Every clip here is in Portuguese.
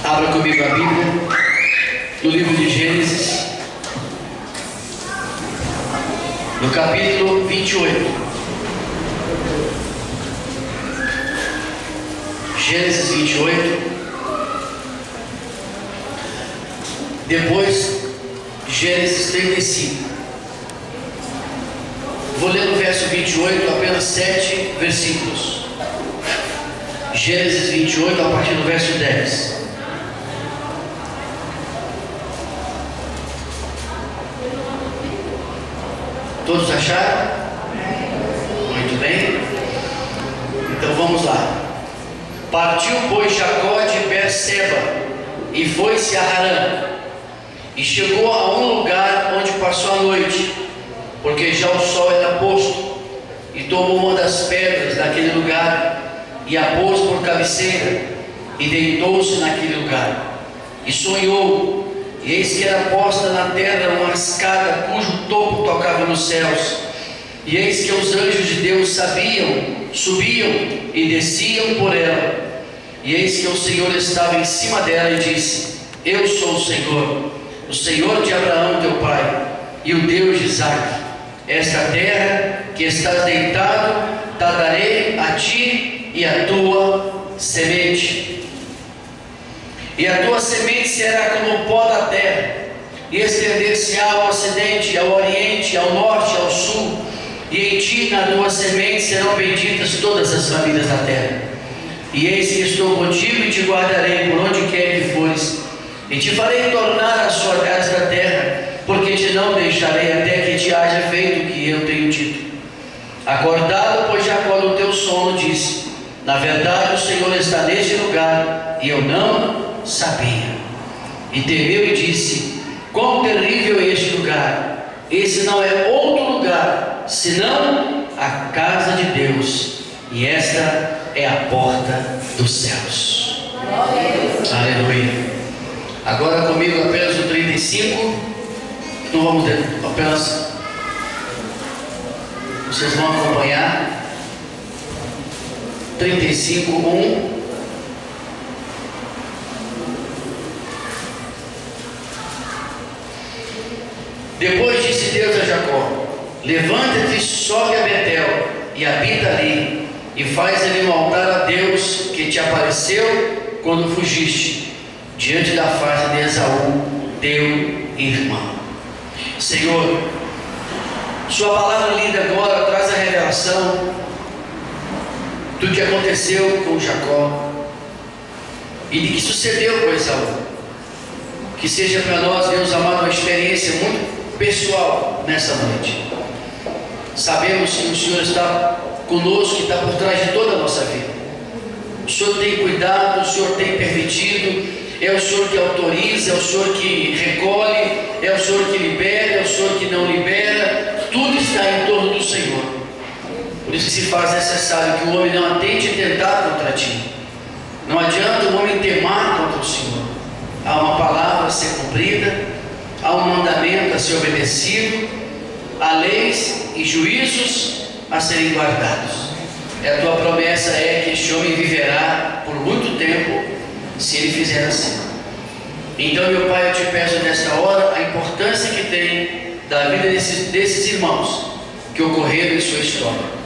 Abra comigo a Bíblia, no livro de Gênesis, no capítulo 28. Gênesis 28. Depois, Gênesis 35. Vou ler no verso 28, apenas 7 versículos. Gênesis 28, a partir do verso 10. Todos acharam? Muito bem. Então vamos lá. Partiu, pois, Jacó de Berseba e foi-se a Harã, e chegou a um lugar onde passou a noite, porque já o sol era posto, e tomou uma das pedras daquele lugar e a pôs por cabeceira, e deitou-se naquele lugar, e sonhou, e eis que era posta na terra uma escada cujo topo tocava nos céus, e eis que os anjos de Deus subiam e desciam por ela, e eis que o Senhor estava em cima dela e disse: Eu sou o Senhor de Abraão teu pai, e o Deus de Isaque. Esta terra que estás deitado, te darei a ti e a tua semente. E a tua semente será como o pó da terra, e estender-se-á ao ocidente, ao oriente, ao norte, ao sul, e em ti, na tua semente, serão benditas todas as famílias da terra. E eis que estou contigo e te guardarei por onde quer que fores, e te farei tornar a sua casa da terra, porque te não deixarei até que te haja feito o que eu tenho dito. Acordado, pois, Jacó do teu sono, disse: Na verdade o Senhor está neste lugar, e eu não sabia. E temeu e disse: Quão terrível é este lugar! Esse não é outro lugar, senão a casa de Deus, e esta é a porta dos céus. Aleluia. Agora comigo apenas o 35. Não vamos ler, apenas vocês vão acompanhar. 35, 1. Depois disse Deus a Jacó: Levanta-te, sobe a Betel e habita ali, e faz ali um altar a Deus que te apareceu quando fugiste diante da face de Esaú, teu irmão. Senhor, sua palavra lida agora traz a revelação do que aconteceu com Jacó e de que sucedeu com Esaú. Que seja para nós, Deus amado, uma experiência muito pessoal nessa noite. Sabemos que o Senhor está conosco, que está por trás de toda a nossa vida. O Senhor tem cuidado, o Senhor tem permitido. É o Senhor que autoriza, é o Senhor que recolhe, é o Senhor que libera, é o Senhor que não libera. Tudo está em torno do Senhor. Por isso se faz necessário que o homem não atente tentar contra ti. Não adianta o homem temar contra o Senhor. Há uma palavra a ser cumprida, há um mandamento a ser obedecido, há leis e juízos a serem guardados. E a tua promessa é que este homem viverá por muito tempo, se ele fizer assim. Então, meu Pai, eu te peço nesta hora a importância que tem da vida desses irmãos que ocorreram em sua história.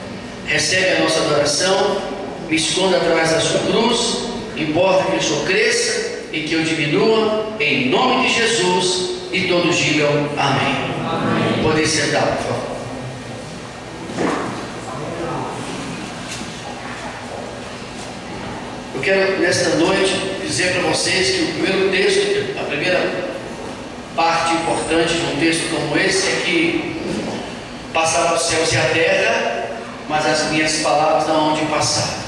Recebe a nossa adoração, me esconda atrás da sua cruz, importa que o Senhor cresça e que eu diminua, em nome de Jesus, e todos digam amém. Amém. Podem sentar, por favor. Eu quero nesta noite dizer para vocês que o primeiro texto, a primeira parte importante de um texto como esse é que passará os céus e a terra, mas as minhas palavras não hão de passar.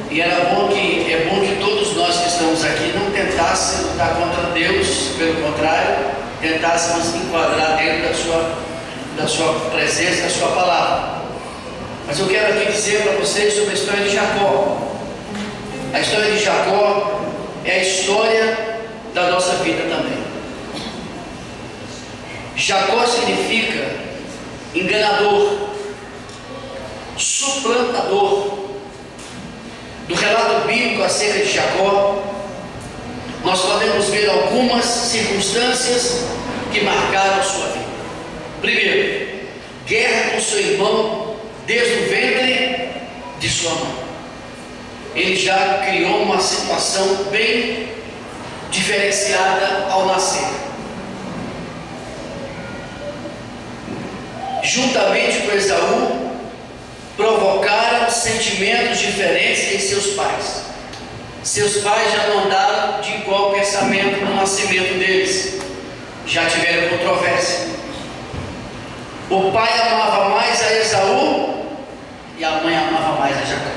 E é bom que todos nós que estamos aqui não tentássemos lutar contra Deus, pelo contrário, tentássemos enquadrar dentro da sua presença, da sua palavra. Mas eu quero aqui dizer para vocês sobre a história de Jacó. A história de Jacó é a história da nossa vida também. Jacó significa enganador, suplantador. Do relato bíblico acerca de Jacó, algumas circunstâncias que marcaram a sua vida. Primeiro, guerra com seu irmão desde o ventre de sua mãe. Ele já criou uma situação bem diferenciada ao nascer. Juntamente com Esaú, provocaram sentimentos diferentes em seus pais. Seus pais já não andaram de igual pensamento no nascimento deles, já tiveram controvérsia. O pai amava mais a Esaú e a mãe amava mais a Jacó.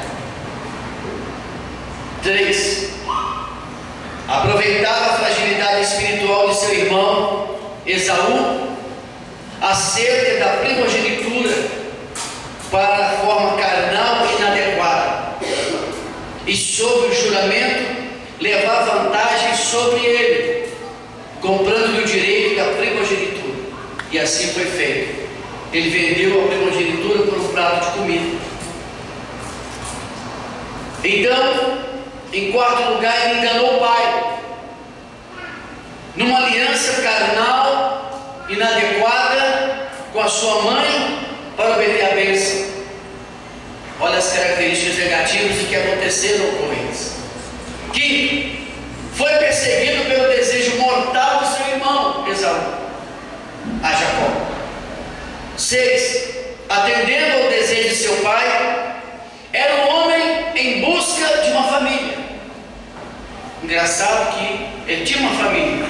3. Aproveitava a fragilidade espiritual de seu irmão Esaú acerca da primogenitura para a forma carnal e inadequada, e sob o juramento levar vantagem sobre ele, comprando-lhe o direito da primogenitura. E assim foi feito. Ele vendeu a primogenitura por um prato de comida. Então, em quarto lugar, ele enganou o pai, numa aliança carnal inadequada com a sua mãe para obter a bênção. Olha as características negativas que aconteceram com eles. Quinto, foi perseguido pelo desejo mortal do seu irmão Esaú, a Jacó. 6. Atendendo ao desejo de seu pai, era um homem em busca de uma família. Engraçado que ele tinha uma família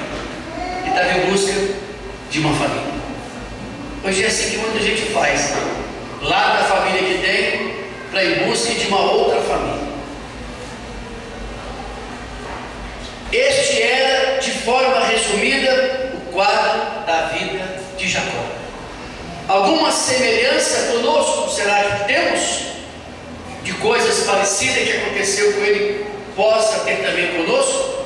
e estava em busca de uma família. Hoje é assim que muita gente faz, lá da família que tem, para ir em busca de uma outra família. Este era, de forma resumida, o quadro da vida de Jacó. Alguma semelhança conosco será que temos? De coisas parecidas que aconteceu com ele, possa ter também conosco?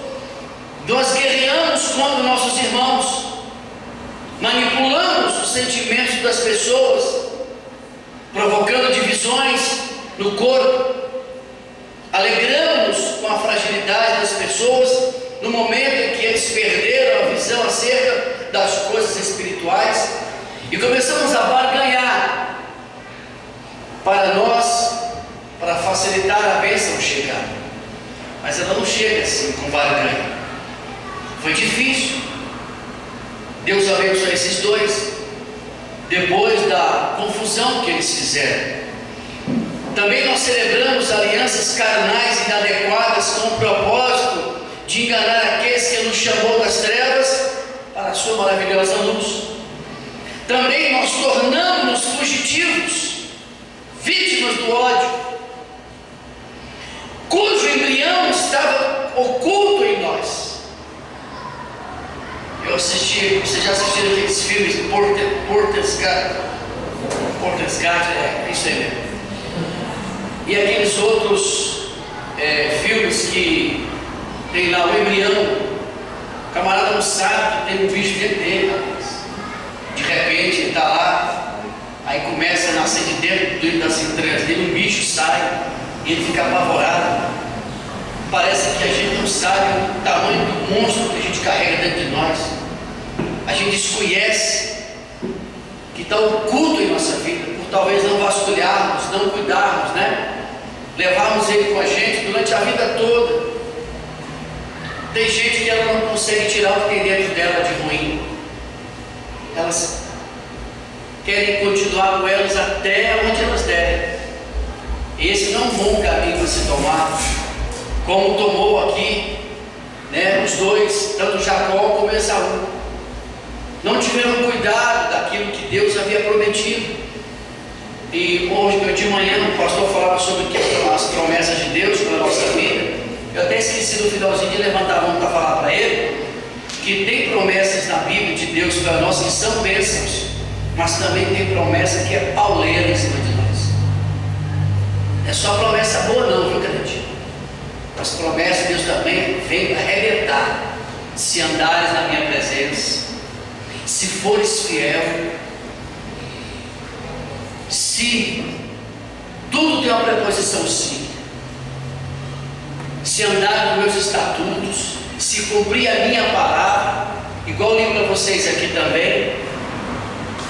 Nós guerreamos contra nossos irmãos, manipulamos os sentimentos das pessoas, provocando divisões no corpo, alegramos-nos com a fragilidade das pessoas no momento em que eles perderam a visão acerca das coisas espirituais e começamos a barganhar para nós, para facilitar a bênção chegar. Mas ela não chega assim com barganha. Foi difícil. Deus abençoe esses dois depois da confusão que eles fizeram. Também nós celebramos alianças carnais inadequadas com o propósito de enganar aqueles que nos chamou das trevas para a sua maravilhosa luz. Também nós tornamos-nos fugitivos, vítimas do ódio, cujo embrião estava oculto em nós. Eu assisti, vocês já assistiram aqueles filmes Portersgard, é isso aí mesmo. E aqueles outros filmes que tem lá o embrião, o camarada não sabe que tem um bicho dentro dele, rapaz. De repente ele está lá, aí começa a nascer de dentro das entranhas dele, um bicho sai e ele fica apavorado. Parece que a gente não sabe o tamanho do monstro que a gente carrega dentro de nós. A gente desconhece que está oculto em nossa vida, por talvez não vasculharmos, não cuidarmos, né? Levarmos ele com a gente durante a vida toda. Tem gente que ela não consegue tirar o que tem dentro dela de ruim. Elas querem continuar com elas até onde elas derem. Esse não é um bom caminho para se tomar, como tomou aqui, né, os dois, tanto Jacó como Esaú. Não tiveram cuidado daquilo que Deus havia prometido. E hoje de manhã o pastor falava sobre as promessas de Deus para a nossa vida. Eu até esqueci no finalzinho de levantar a mão para falar para ele que tem promessas na Bíblia de Deus para nós que são bênçãos, mas também tem promessa que é pauleira em cima de nós. Não é só promessa boa não, viu, crente? As promessas de Deus também vêm para arrebentar. Se andares na minha presença, se fores fiel, se tudo tem uma preposição sim, se andar nos meus estatutos, se se cumprir a minha palavra, igual eu li para vocês aqui também,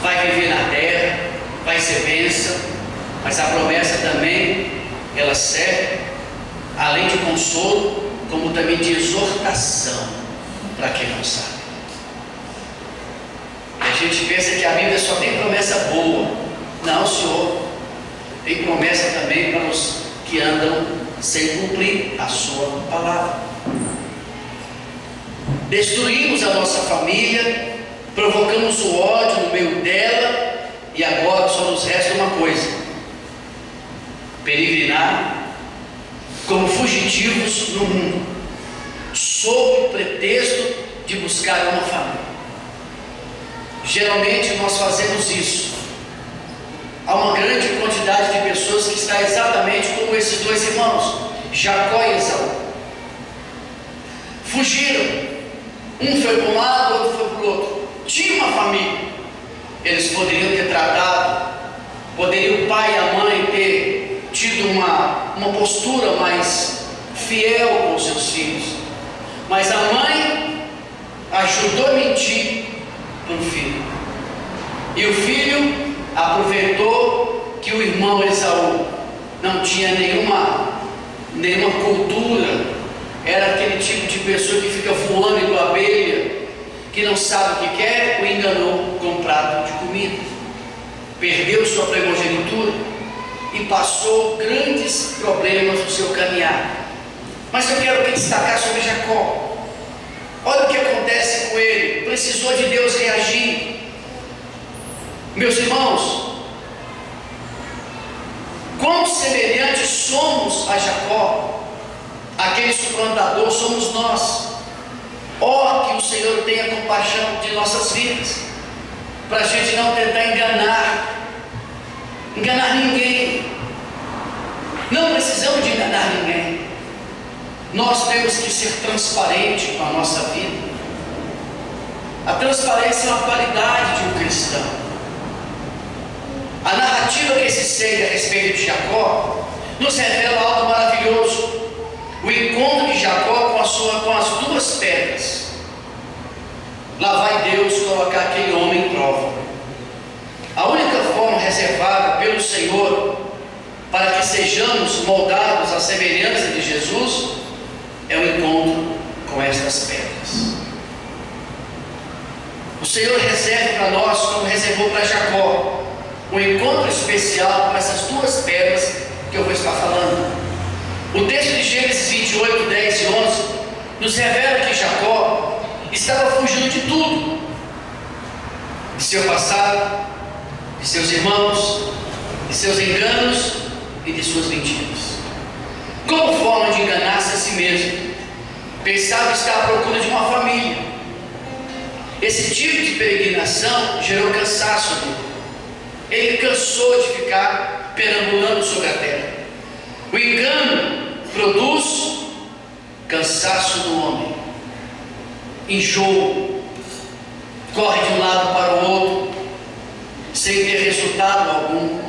vai viver na terra, vai ser bênção, mas a promessa também, ela serve, além de consolo, como também de exortação, para quem não sabe. A gente pensa que a Bíblia só tem promessa boa. Não, Senhor, tem promessa também para os que andam sem cumprir a sua palavra. Destruímos a nossa família, provocamos o ódio no meio dela, e agora só nos resta uma coisa: peregrinar como fugitivos no mundo, sob o pretexto de buscar uma família. Geralmente nós fazemos isso. Há uma grande quantidade de pessoas que está exatamente como esses dois irmãos, Jacó e Esaú. Fugiram. Um foi para um lado, outro foi para o outro. Tinha uma família. Eles poderiam ter tratado, poderia o pai e a mãe ter tido uma postura mais fiel com os seus filhos. Mas a mãe ajudou a mentir para o filho. E o filho aproveitou que o irmão Esaú não tinha nenhuma cultura, era aquele tipo de pessoa que fica voando igual abelha, que não sabe o que quer, o enganou com um prato de comida, perdeu sua primogenitura e passou grandes problemas no seu caminhar. Mas eu quero destacar sobre Jacó. Olha o que acontece com ele. Precisou de Deus reagir. Meus irmãos, quão semelhantes somos a Jacó. Aquele suplantador somos nós. Ó, que o Senhor tenha compaixão de nossas vidas, para a gente não tentar enganar ninguém. Não precisamos de enganar ninguém. Nós temos que ser transparentes com a nossa vida. A transparência é uma qualidade de um cristão. A narrativa que se segue a respeito de Jacó nos revela algo maravilhoso: o encontro de Jacó com as duas pedras. Lá vai Deus colocar aquele homem em prova. A única forma reservada pelo Senhor para que sejamos moldados à semelhança de Jesus é o encontro com estas pedras. O Senhor reserva para nós, como reservou para Jacó, um encontro especial com essas duas pedras que eu vou estar falando. O texto de Gênesis 28, 10 e 11 nos revela que Jacó estava fugindo de tudo: de seu passado, de seus irmãos, de seus enganos e de suas mentiras. Como forma de enganar-se a si mesmo, pensava estar à procura de uma família. Esse tipo de peregrinação gerou cansaço nele. Ele cansou de ficar perambulando sobre a terra. O engano produz cansaço no homem, enjoo, corre de um lado para o outro, sem ter resultado algum.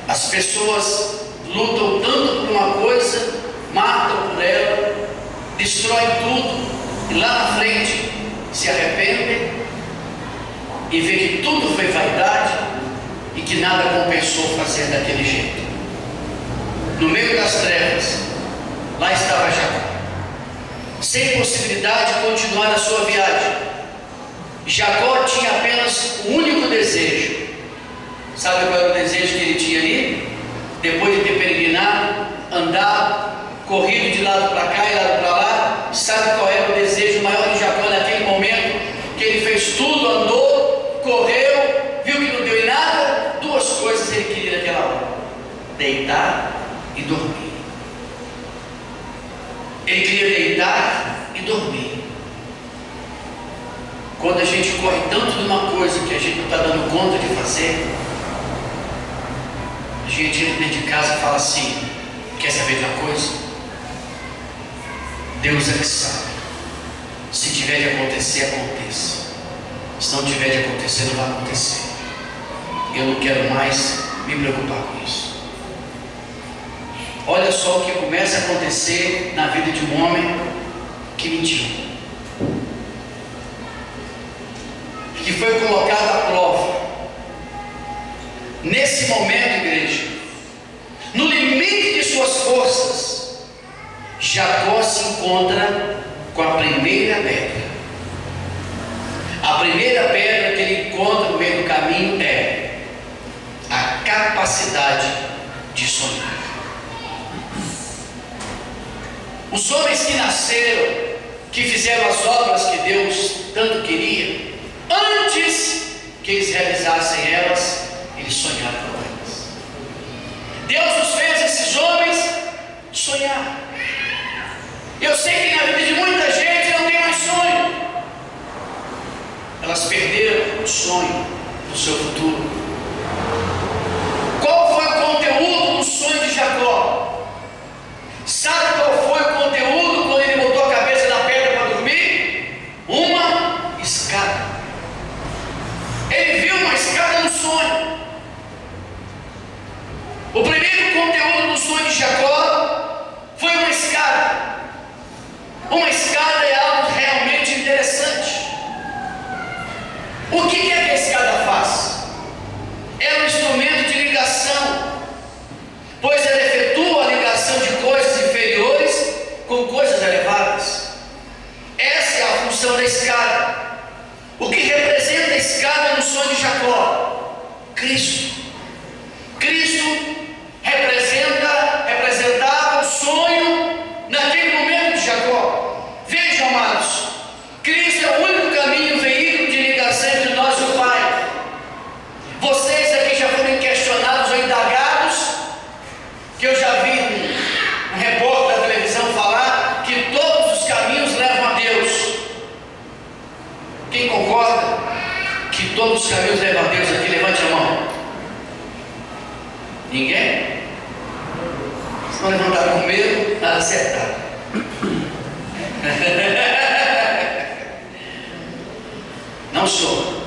As pessoas lutam tanto por uma coisa, matam por ela, destroem tudo, e lá na frente se arrependem e vê que tudo foi vaidade e que nada compensou fazer daquele jeito. No meio das trevas, lá estava Jacó, sem possibilidade de continuar a sua viagem. Jacó tinha apenas um único desejo. Sabe qual era o desejo que ele tinha ali? Depois de ter peregrinado, andado, corrido de lado para cá e lado para lá, sabe qual era o desejo maior de Jacó naquele momento? Que ele fez tudo, andou, correu, viu que não deu em nada. Duas coisas ele queria naquela hora: deitar e dormir. Ele queria deitar e dormir. Quando a gente corre tanto de uma coisa que a gente não está dando conta de fazer, a gente entra dentro de casa e fala assim: quer saber de uma coisa? Deus é que sabe. Se tiver de acontecer, aconteça. Se não tiver de acontecer, não vai acontecer. Eu não quero mais me preocupar com isso. Olha só o que começa a acontecer na vida de um homem que mentiu, que foi colocado à prova. Nesse momento, igreja, no limite de suas forças, Jacó se encontra com a primeira pedra. A primeira pedra que ele encontra no meio do caminho é a capacidade de sonhar. Os homens que nasceram, que fizeram as obras que Deus tanto queria, antes que eles realizassem elas, eles sonharam com elas. Deus nos fez esses homens sonhar. Eu sei que na vida de muita gente não tem mais sonho. Elas perderam o sonho do seu futuro. Qual foi o conteúdo do sonho de Jacó? Sabe qual foi o conteúdo quando ele botou a cabeça na pedra para dormir? Uma escada. Ele viu uma escada no sonho. O primeiro conteúdo do sonho de Jacó foi uma escada. Uma escada é algo realmente interessante. O que é que a escada faz? É um instrumento de ligação, pois ela efetua a ligação de coisas inferiores com coisas elevadas. Essa é a função da escada. O que representa a escada no sonho de Jacó? Cristo. Cristo representava o sonho naquele momento de Jacó. Vejam, amados, Cristo é o único caminho, veículo de ligação entre nós e o Pai. Vocês aqui já foram questionados ou indagados, que eu já vi um repórter da televisão falar que todos os caminhos levam a Deus. Quem concorda que todos os caminhos levam a Deus aqui, levante a mão. Ninguém? Estão levantados com medo? Acertaram. Não sou.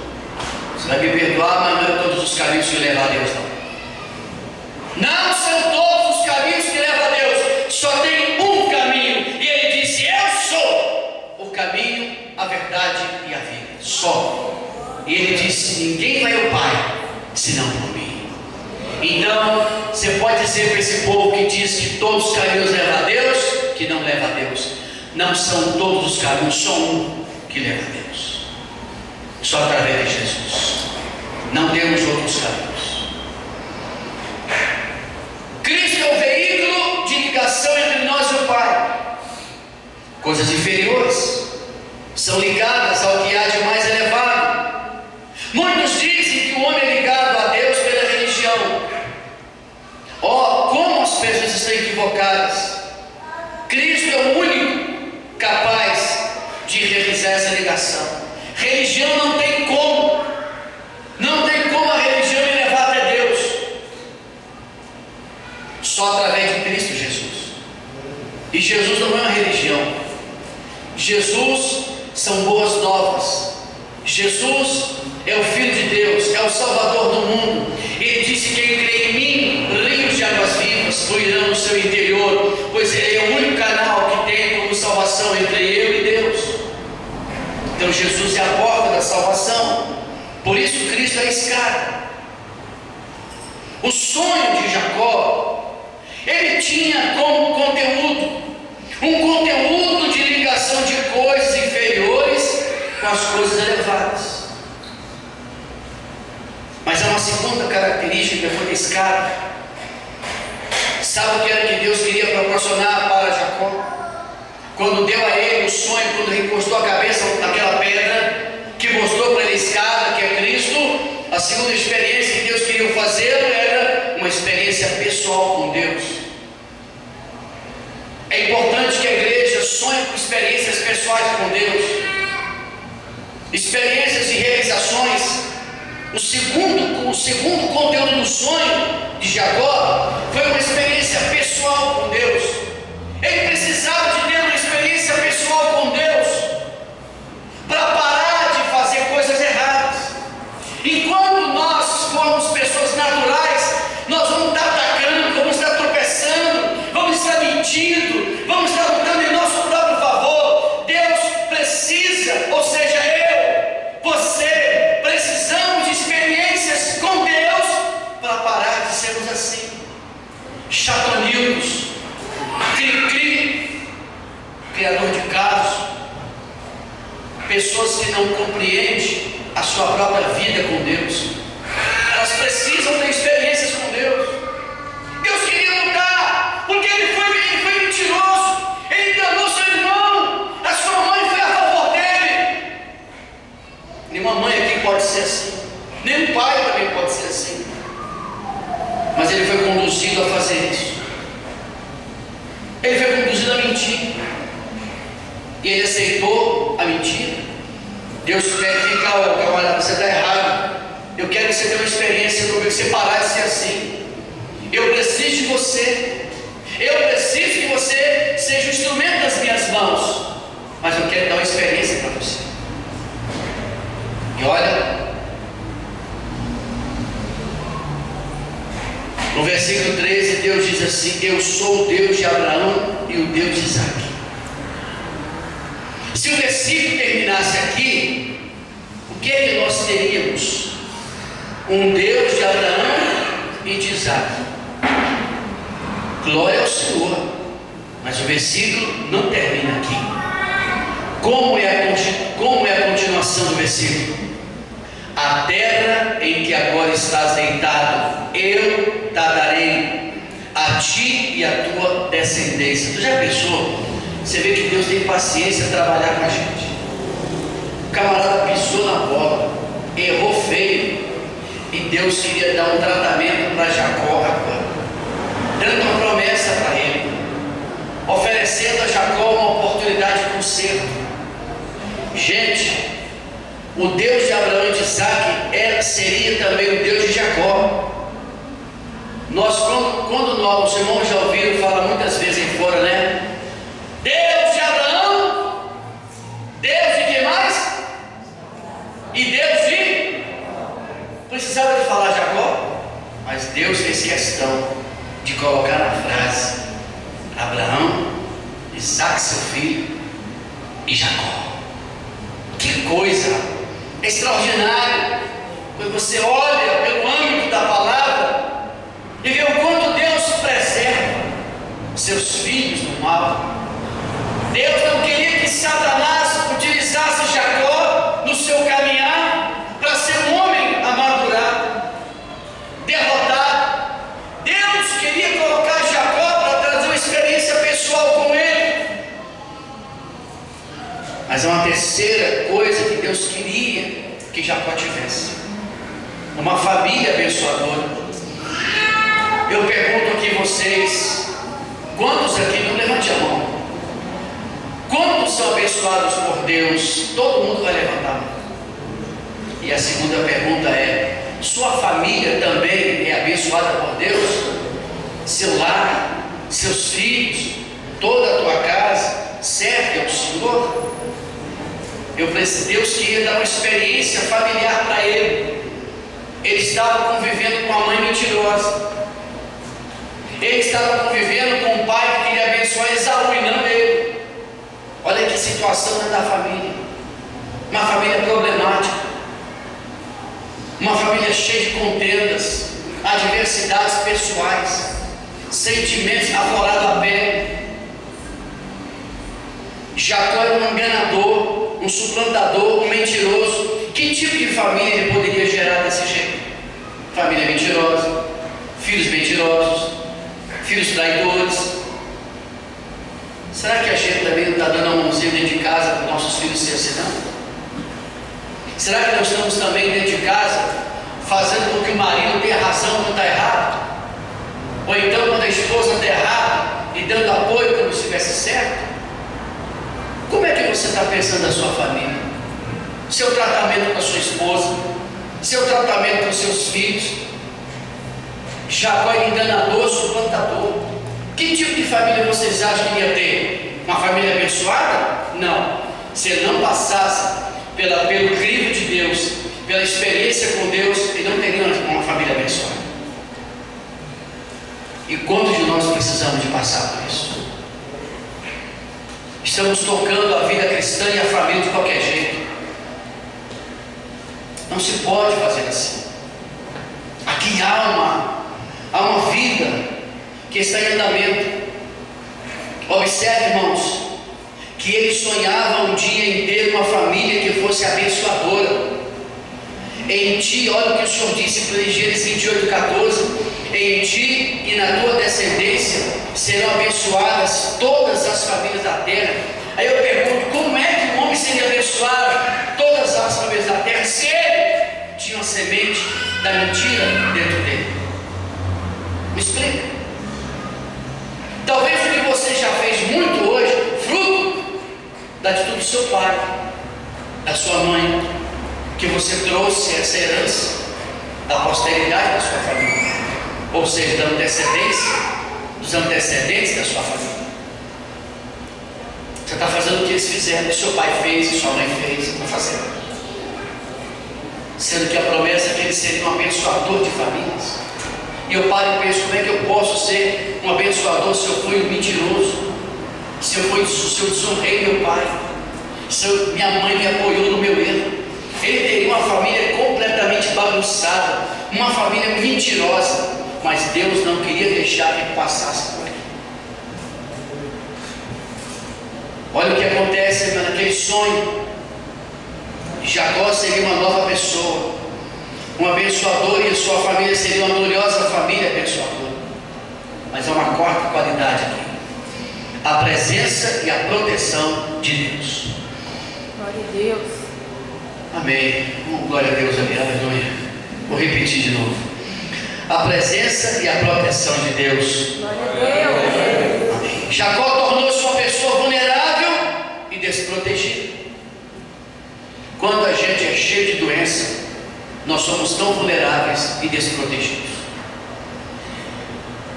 Você vai me perdoar, mas não é todos os caminhos que levam a Deus, não. Não são todos os caminhos que levam a Deus. Só tem um caminho. E ele disse: eu sou o caminho, a verdade e a vida. Só. E ele disse: ninguém vai ao Pai senão por mim. Então, você pode dizer para esse povo que diz que todos os caminhos levam a Deus, que não leva a Deus. Não são todos os caminhos, só um que leva a Deus. Só através de Jesus. Não temos outros caminhos. Cristo é o veículo de ligação entre nós e o Pai. Coisas inferiores são ligadas ao que há de mais elevado. Muitos dizem que o homem é ligado a Deus pela religião. Oh, como as pessoas estão equivocadas. Cristo é o único capaz de realizar essa ligação. Religião não tem como. Não tem como a religião me levar até Deus. Só através de Cristo Jesus. E Jesus não é uma religião. Jesus são boas novas. Jesus é o Filho de Deus, é o Salvador do mundo. Ele disse: quem crê em mim, rios de águas vivas fluirão no seu interior, pois ele é o único canal que tem como salvação entre eu e Deus. Então Jesus é a porta da salvação. Por isso Cristo é a escada. O sonho de Jacó, ele tinha como conteúdo um conteúdo de ligação de coisas inferiores com as coisas elevadas. Mas há uma segunda característica da escada. Sabe o que era que Deus queria proporcionar para Jacó? Quando deu a ele o sonho, quando ele encostou a cabeça naquela pedra, que mostrou para ele a escada, que é Cristo, a segunda experiência que Deus queria fazer era uma experiência pessoal com Deus. É importante que a igreja sonhe com experiências pessoais com Deus, experiências e realizações. O segundo conteúdo do sonho de Jacó foi uma experiência pessoal com Deus. Ele precisava de ter uma experiência pessoal com Deus para parar de fazer coisas erradas. Enquanto nós formos pessoas naturais, nós vamos estar atacando, vamos estar tropeçando, vamos estar mentindo, vamos estar lutando em nosso próprio favor. criador de casos, pessoas que não compreendem a sua própria vida com Deus. Elas precisam ter experiências com Deus. Deus queria mudar, porque ele foi mentiroso, ele enganou seu irmão, a sua mãe foi a favor dele. Nenhuma mãe aqui pode ser assim, nem um pai também pode ser assim, mas ele foi conduzido a fazer isso. Ele foi conduzido a mentir, e ele aceitou a mentira. Deus quer ficar, camarada, você está errado. Eu quero que você tenha uma experiência comigo, que você parar de ser assim. Eu preciso de você. Eu preciso que você seja o instrumento das minhas mãos. Mas eu quero dar uma experiência para você. E olha, no versículo 13, Deus diz assim: eu sou o Deus de Abraão e o Deus de Isaac. Se o versículo terminasse aqui, o que é que nós teríamos? Um Deus de Abraão e de Isaac. Glória ao Senhor. Mas o versículo não termina aqui. Como é a continuação do versículo? A terra em que agora estás deitado, eu te darei a ti e a tua descendência. Tu já pensou? Você vê que Deus tem paciência em trabalhar com a gente. O camarada pisou na bola, errou feio, e Deus queria dar um tratamento para Jacó agora, dando uma promessa para ele, oferecendo a Jacó uma oportunidade de conserto. Gente, o Deus de Abraão e de Isaac seria também o Deus de Jacó. Quando os irmãos já ouviram falar muitas vezes aí fora, né? Deus de Abraão, Deus de quem mais? E Deus de... Precisava de falar Jacó, mas Deus fez questão de colocar na frase Abraão, Isaac seu filho e Jacó. Que coisa extraordinária! Quando você olha pelo âmbito da palavra e vê o quanto Deus preserva seus filhos do mal. Deus não queria que Satanás utilizasse Jacó no seu caminhar para ser um homem amargurado, derrotado. Deus queria colocar Jacó para trazer uma experiência pessoal com ele. Mas é uma terceira coisa que Deus queria que Jacó tivesse: uma família abençoadora. Eu pergunto aqui vocês, quantos aqui, não levante a mão, quantos são abençoados por Deus? Todo mundo vai levantar a mão. E a segunda pergunta é: sua família também é abençoada por Deus? Seu lar, seus filhos, toda a tua casa serve ao Senhor? Deus queria dar uma experiência familiar para ele. Ele estava convivendo com a mãe mentirosa. Ele estava convivendo com um pai que queria abençoar Esaú e não ele. Olha que situação dentro da família. Uma família problemática. Uma família cheia de contendas, adversidades pessoais, sentimentos aflorados à pele. Jacó era um enganador, um suplantador, um mentiroso. Que tipo de família ele poderia gerar desse jeito? Família mentirosa, filhos mentirosos, filhos traidores. Será que a gente também não está dando uma mãozinha dentro de casa para os nossos filhos serem assim, não? Será que nós estamos também dentro de casa fazendo com que o marido tenha razão quando está errado? Ou então quando a esposa está errada e dando apoio quando estivesse certo? Como é que você está pensando na sua família? Seu tratamento com a sua esposa, seu tratamento com os seus filhos. Jacó era enganador, suplantador. Que tipo de família vocês acham que ia ter? Uma família abençoada? Não. Se ele não passasse pelo crivo de Deus, pela experiência com Deus, ele não teria uma família abençoada. E quantos de nós precisamos de passar por isso? Estamos tocando a vida cristã e a família de qualquer jeito. Não se pode fazer assim. Aqui há uma vida que está em andamento. Observe, irmãos, que ele sonhava um dia em ter uma família que fosse abençoadora. Em ti, olha o que o Senhor disse para Gênesis 28:14: em ti e na tua descendência serão abençoadas todas as famílias da terra. Aí eu pergunto, como é que o homem seria abençoado todas as famílias da terra se ele tinha uma semente da mentira dentro dele? Me explica. Talvez o que você já fez muito hoje, fruto da atitude do seu pai, da sua mãe, que você trouxe essa herança da posteridade da sua família, ou seja, da antecedência, dos antecedentes da sua família. Você está fazendo o que eles fizeram, o seu pai fez, a sua mãe fez, você está fazendo. Sendo que a promessa é que eles seriam um abençoador de famílias. E eu paro e penso, como é que eu posso ser um abençoador se eu fui um mentiroso, se eu desonrei meu pai, se minha mãe me apoiou no meu erro? Ele teria uma família completamente bagunçada, uma família mentirosa, mas Deus não queria deixar que passasse por ele. Olha o que acontece naquele sonho. Jacó seria uma nova pessoa, um abençoador, e a sua família seria uma gloriosa família abençoadora. Mas há uma quarta qualidade aqui: a presença e a proteção de Deus. Glória a Deus. Amém. Glória a Deus, aleluia. Vou repetir de novo: a presença e a proteção de Deus. Glória a Deus. Amém. Jacó tornou-se uma pessoa vulnerável e desprotegida. Quando a gente é cheio de doença, nós somos tão vulneráveis e desprotegidos.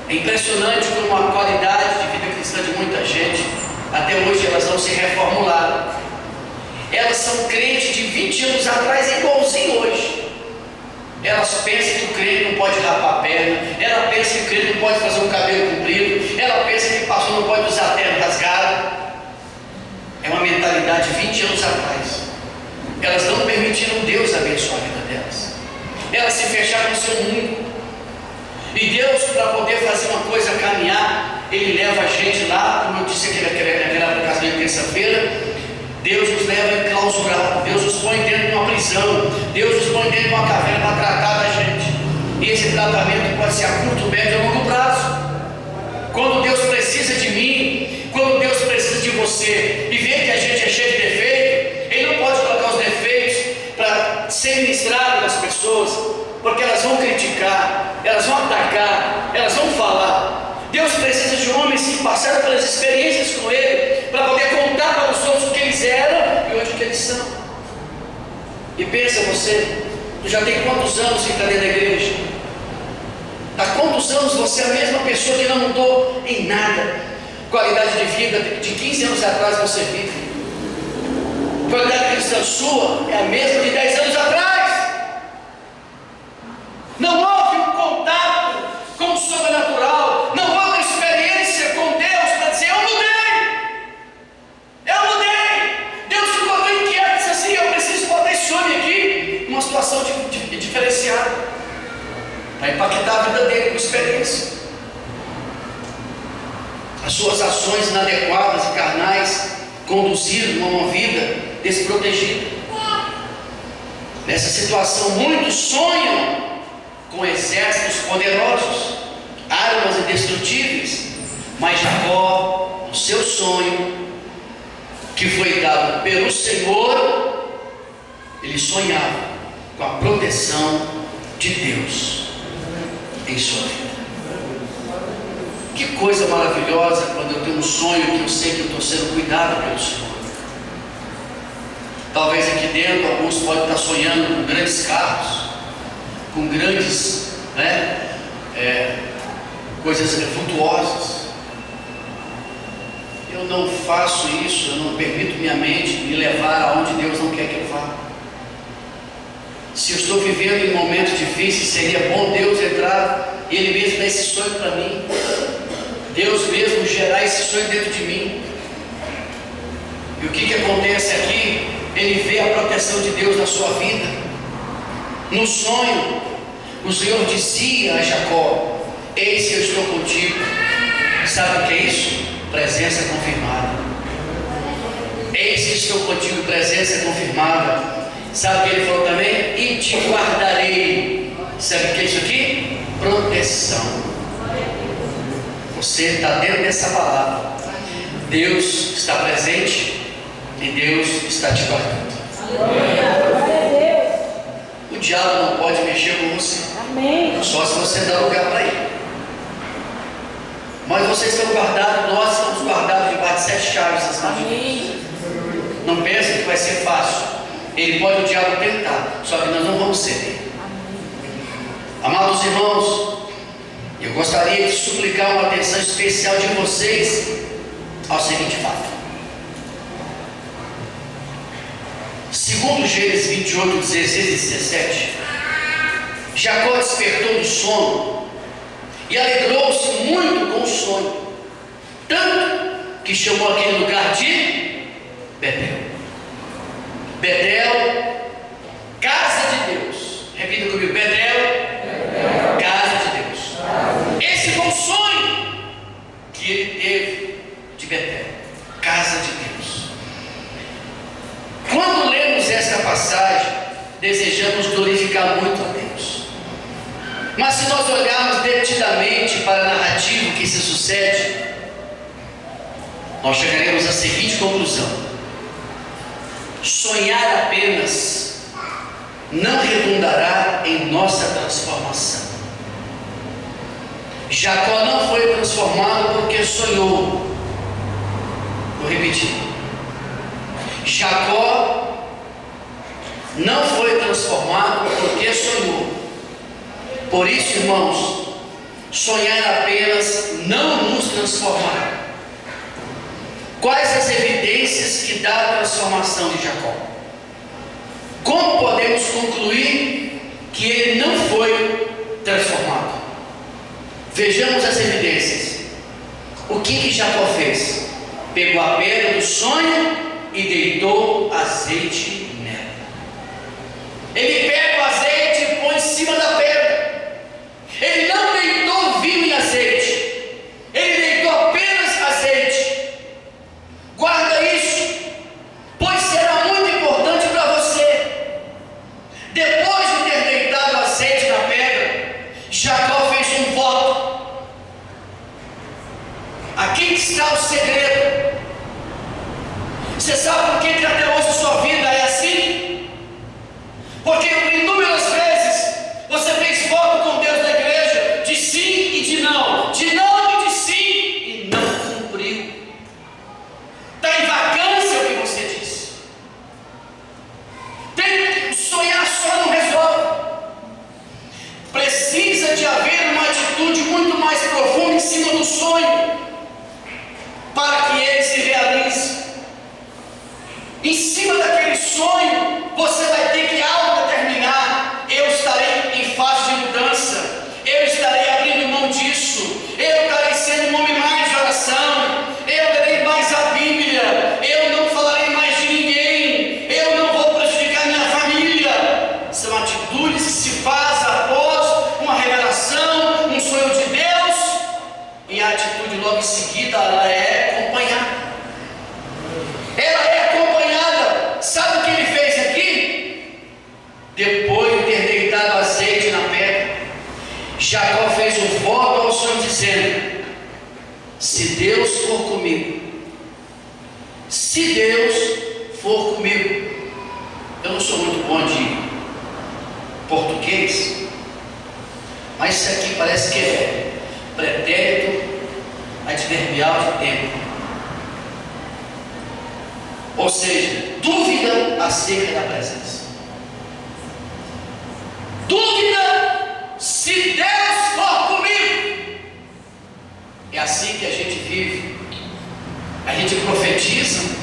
É impressionante como a qualidade de vida cristã de muita gente, até hoje elas não se reformularam. Elas são crentes de 20 anos atrás, é igualzinho hoje. Elas pensam que o crente não pode rapar a perna, ela pensa que o crente não pode fazer um cabelo comprido, ela pensa que o pastor não pode usar terno rasgado. É uma mentalidade de 20 anos atrás. Elas não permitiram Deus abençoar a vida delas. Elas se fecharam no seu mundo. E Deus, para poder fazer uma coisa caminhar, Ele leva a gente lá, como eu disse aqui naquela casamento de terça-feira. Deus nos leva enclausurado, Deus nos põe dentro de uma prisão, Deus nos põe dentro de uma caverna para tratar da gente. E esse tratamento pode ser a curto, médio ou longo prazo. Quando Deus precisa de mim, quando Deus precisa de você, e vê que a gente é cheio de defeito, Ele não pode colocar os defeitos para ser ministrado nas pessoas, porque elas vão criticar, elas vão atacar, elas vão falar. Deus precisa de homens que passaram pelas experiências com Ele, para poder contar para os outros o que eles eram e hoje o que eles são. E pensa você, tu já tem quantos anos que está dentro da igreja? Há quantos anos você é a mesma pessoa que não mudou em nada? Qualidade de vida de 15 anos atrás você vive. Qualidade cristã sua é a mesma de 10 anos atrás. Não houve um contato com o sobrenatural, não houve uma experiência com Deus para dizer: eu mudei. Deus ficou tão inquieto e disse assim: eu preciso botar esse homem aqui numa situação diferenciada, para impactar a vida dele com experiência. As suas ações inadequadas e carnais conduziram a uma vida desprotegida. Nessa situação, muitos sonham com exércitos poderosos, armas indestrutíveis, mas Jacó, no seu sonho, que foi dado pelo Senhor, ele sonhava com a proteção de Deus em sua vida. Que coisa maravilhosa quando eu tenho um sonho que eu sei que eu estou sendo cuidado pelo Senhor. Talvez aqui dentro alguns podem estar sonhando com grandes carros, com grandes coisas vultuosas. Eu não faço isso, eu não permito minha mente me levar aonde Deus não quer que eu vá. Se eu estou vivendo em momentos difíceis, seria bom Deus entrar e Ele mesmo dar esse sonho para mim, Deus mesmo gerar esse sonho dentro de mim. E o que acontece aqui? Ele vê a proteção de Deus na sua vida. No sonho, o Senhor dizia a Jacó: eis que eu estou contigo. Sabe o que é isso? Presença confirmada. Eis que estou contigo, presença confirmada. Sabe o que ele falou também? E te guardarei. Sabe o que é isso aqui? Proteção. Você está dentro dessa palavra. Deus está presente e Deus está te guardando. O diabo não pode mexer com você. Só se você dá lugar para ele. Mas vocês estão guardados, nós estamos guardados debaixo de 7 chaves das mãos de Deus. Não pense que vai ser fácil. Ele pode o diabo tentar, só que nós não vamos ceder. Amados irmãos, eu gostaria de suplicar uma atenção especial de vocês ao seguinte fato. Segundo Gênesis 28, 16 e 17, Jacó despertou do sono e alegrou-se muito com o sonho, tanto que chamou aquele lugar de Betel. Betel, casa de Deus. Repita comigo: Betel, casa de Deus. Esse foi o sonho que ele teve de Betel, casa de Deus. Quando lemos esta passagem, desejamos glorificar muito a Deus. Mas se nós olharmos detidamente para a narrativa que se sucede, nós chegaremos à seguinte conclusão: sonhar apenas não redundará em nossa transformação. Jacó não foi transformado porque sonhou. Vou repetir. Jacó não foi transformado porque sonhou. Por isso, irmãos, sonhar apenas não nos transformará. Quais as evidências que dá a transformação de Jacó? Como podemos concluir que ele não foi transformado? Vejamos as evidências. O que Jacó fez? Pegou a pedra do sonho e deitou azeite nela. Ele pega o azeite e põe em cima da pedra. Ele não deitou vinho e azeite. Ele deitou apenas azeite. Guarda isso, pois será muito importante para você. Depois de ter deitado azeite na pedra, Jacó fez um voto. Aqui está o segredo. Você sabe por que até hoje a sua vida é assim? Porque inúmeras vezes você fez voto com Deus na igreja de sim e de não e de sim, e não cumpriu. Está em vacância o que você disse. Sonhar só não resolve. Precisa de haver uma atitude muito mais profunda em cima do sonho, para que ele se realize. Em cima daquele sonho, você vai ter que autodeterminar: eu estarei em fase de mudança, eu estarei abrindo mão disso, eu estarei sendo um homem mais de oração, eu lerei mais a Bíblia, eu não falarei mais de ninguém, eu não vou prejudicar minha família. São atitudes que se faz após uma revelação, um sonho de Deus, e a atitude logo em seguida ela é acompanhada. Ela é acompanhada. Sabe o que ele fez aqui? Depois de ter deitado azeite na pedra, Jacó fez um voto ao sonho dizendo: se Deus for comigo, se Deus for comigo. Eu não sou muito bom de português, mas isso aqui parece que é pretérito adverbial de tempo. Ou seja, dúvida acerca da presença. Dúvida se Deus for comigo. É assim que a gente vive. A gente profetiza,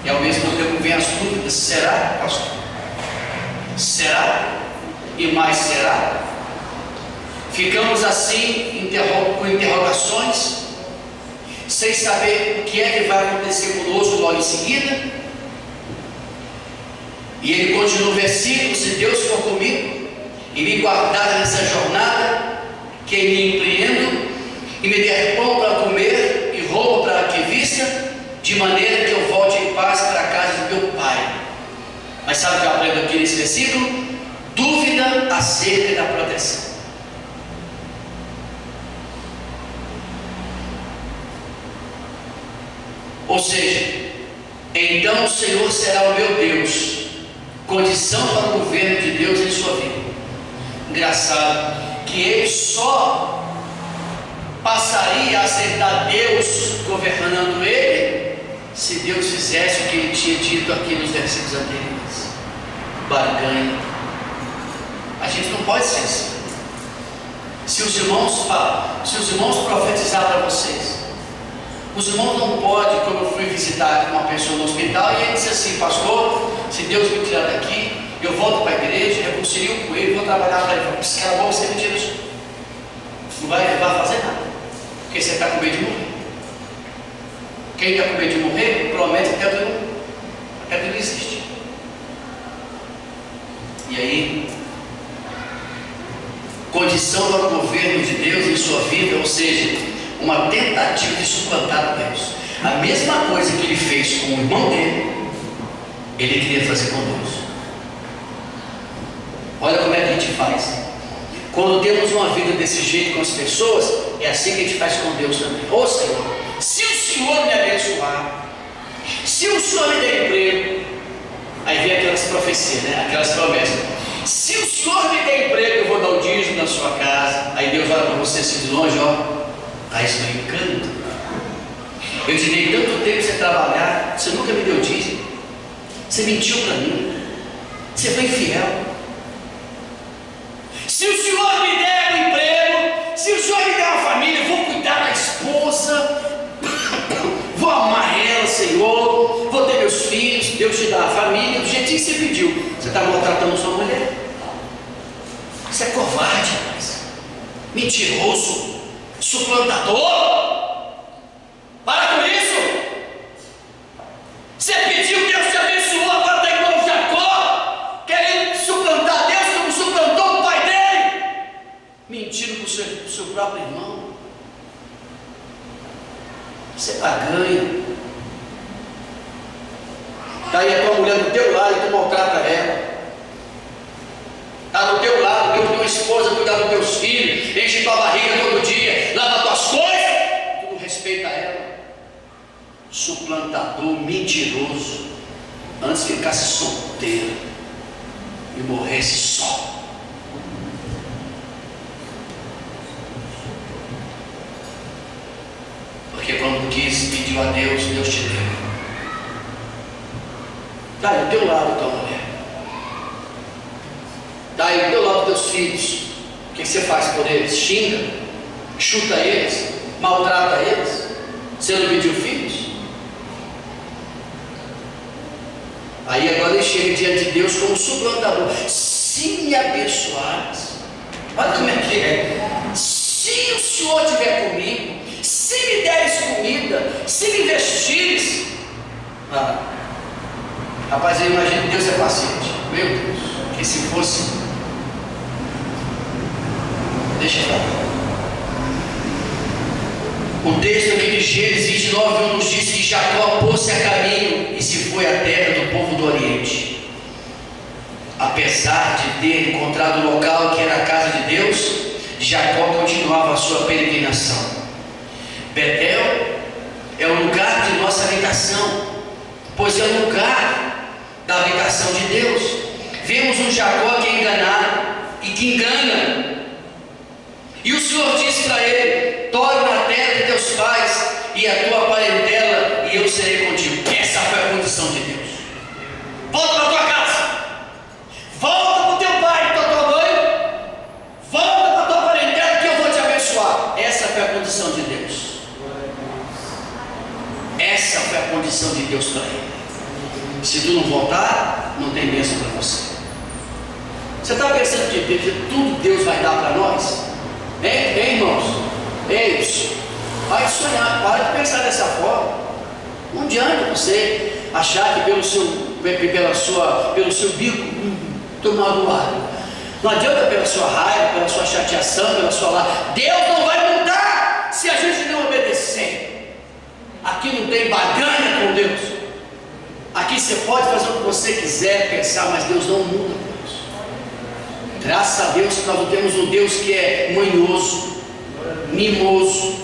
e ao mesmo tempo vem as dúvidas: será, pastor? Será? E mais será? Ficamos assim com interrogações, sem saber o que é que vai acontecer conosco logo em seguida. E ele continua o versículo: se Deus for comigo e me guardar nessa jornada, que me empreendo, e me der pão para comer e roupa para que vista, de maneira que eu volte em paz sabe o que eu aprendo aqui nesse versículo? Dúvida acerca da proteção. Ou seja, então o Senhor será o meu Deus, condição para o governo de Deus em sua vida. Engraçado que ele só passaria a aceitar Deus governando ele se Deus fizesse o que ele tinha dito aqui nos versículos anteriores. Barganha. A gente não pode ser assim. Se os irmãos profetizar para vocês, os irmãos não podem, como eu fui visitar uma pessoa no hospital e ele disse assim: pastor, se Deus me tirar daqui, eu volto para a igreja, reconcilio com ele, vou trabalhar para ele. Esse cara bom, você me tira isso. Não vai fazer nada, porque você está com medo de morrer. Quem está com medo de morrer, promete até que não existe. E aí, condição para o governo de Deus em sua vida, ou seja, uma tentativa de suplantar Deus. A mesma coisa que ele fez com o irmão dele, ele queria fazer com Deus. Olha como é que a gente faz. Quando temos uma vida desse jeito com as pessoas, é assim que a gente faz com Deus também. Ô Senhor, se o Senhor me abençoar, se o Senhor me der emprego, aí vem aquelas profecias, né? Aquelas promessas. Se o Senhor me der emprego, eu vou dar o dízimo na sua casa. Aí Deus olha para você assim de longe, ó. Aí isso é um encanto. Eu te dei tanto tempo para você trabalhar, você nunca me deu dízimo. Você mentiu para mim. Você foi infiel. Se o Senhor me der um emprego, se o Senhor me der uma família, eu vou cuidar da esposa, vou amar ela, Senhor, vou ter meus filhos, Deus te dá a família, do jeitinho que você pediu. Você está maltratando sua mulher. Você é covarde, rapaz. Mentiroso, suplantador. Para com isso. Você pediu, Deus te abençoou, agora está igual Jacó, querendo suplantar Deus como suplantou o pai dele, mentindo para o seu próprio irmão. Você é barganha. Está aí a tua mulher do teu lado e tu maltrata ela. Está do teu lado, Deus deu uma esposa, cuidar dos teus filhos, enche tua barriga todo dia, lava tuas coisas, tu não respeita ela. Suplantador, mentiroso, antes ficasse solteiro e morresse só. Porque quando quis, pediu a Deus, Deus te deu. Está aí do teu lado tua mulher, está aí do teu lado teus filhos. O que você faz por eles? Xinga, chuta eles, maltrata eles. Você não pediu filhos? Aí agora ele chega diante de Deus como suplantador. Se me abençoares, olha como é que é. Se o Senhor estiver comigo, se me deres comida, se me vestires. Rapaz, eu imagino que Deus é paciente. Meu Deus, que se fosse. Deixa eu falar. O texto aqui de Gênesis 29 nos diz que Jacó pôs-se a caminho e se foi à terra do povo do Oriente. Apesar de ter encontrado o local que era a casa de Deus, Jacó continuava a sua peregrinação. Betel é o lugar de nossa habitação, pois é o lugar da habitação de Deus. Vemos um Jacó que é enganado e que engana. E o Senhor disse para ele: torna a terra de teus pais e a tua parentela, e eu serei contigo. Essa foi a condição de Deus. Volta para a tua casa, volta para o teu pai e para a tua mãe, volta para a tua parentela que eu vou te abençoar. Essa foi a condição de Deus. Essa foi a condição de Deus para ele. Se tu não voltar, não tem bênção para você. Você está pensando que tudo Deus vai dar para nós? Hein, irmãos? Ei, vai sonhar, para de pensar dessa forma. Não adianta você achar que pelo seu bico tomar do lado. Não adianta pela sua raiva, pela sua chateação, pela sua lá. Deus não vai mudar se a gente não obedecer. Aqui não tem barganha com Deus. Aqui você pode fazer o que você quiser pensar, mas Deus não muda por isso. Graças a Deus que nós não temos um Deus que é manhoso, mimoso.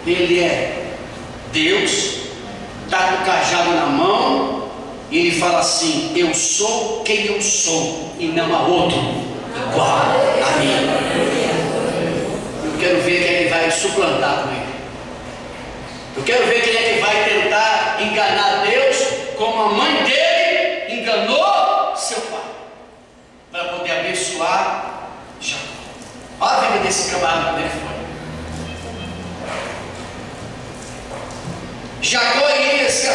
Ele é Deus, está com o cajado na mão, e Ele fala assim: eu sou quem eu sou, e não há outro igual a mim. Eu quero ver quem é que vai suplantar com Ele. Eu quero ver quem é que vai tentar enganar Deus como a mãe dele enganou seu pai, para poder abençoar Jacó. Olha a vida desse camarada dele foi. Jacó iria se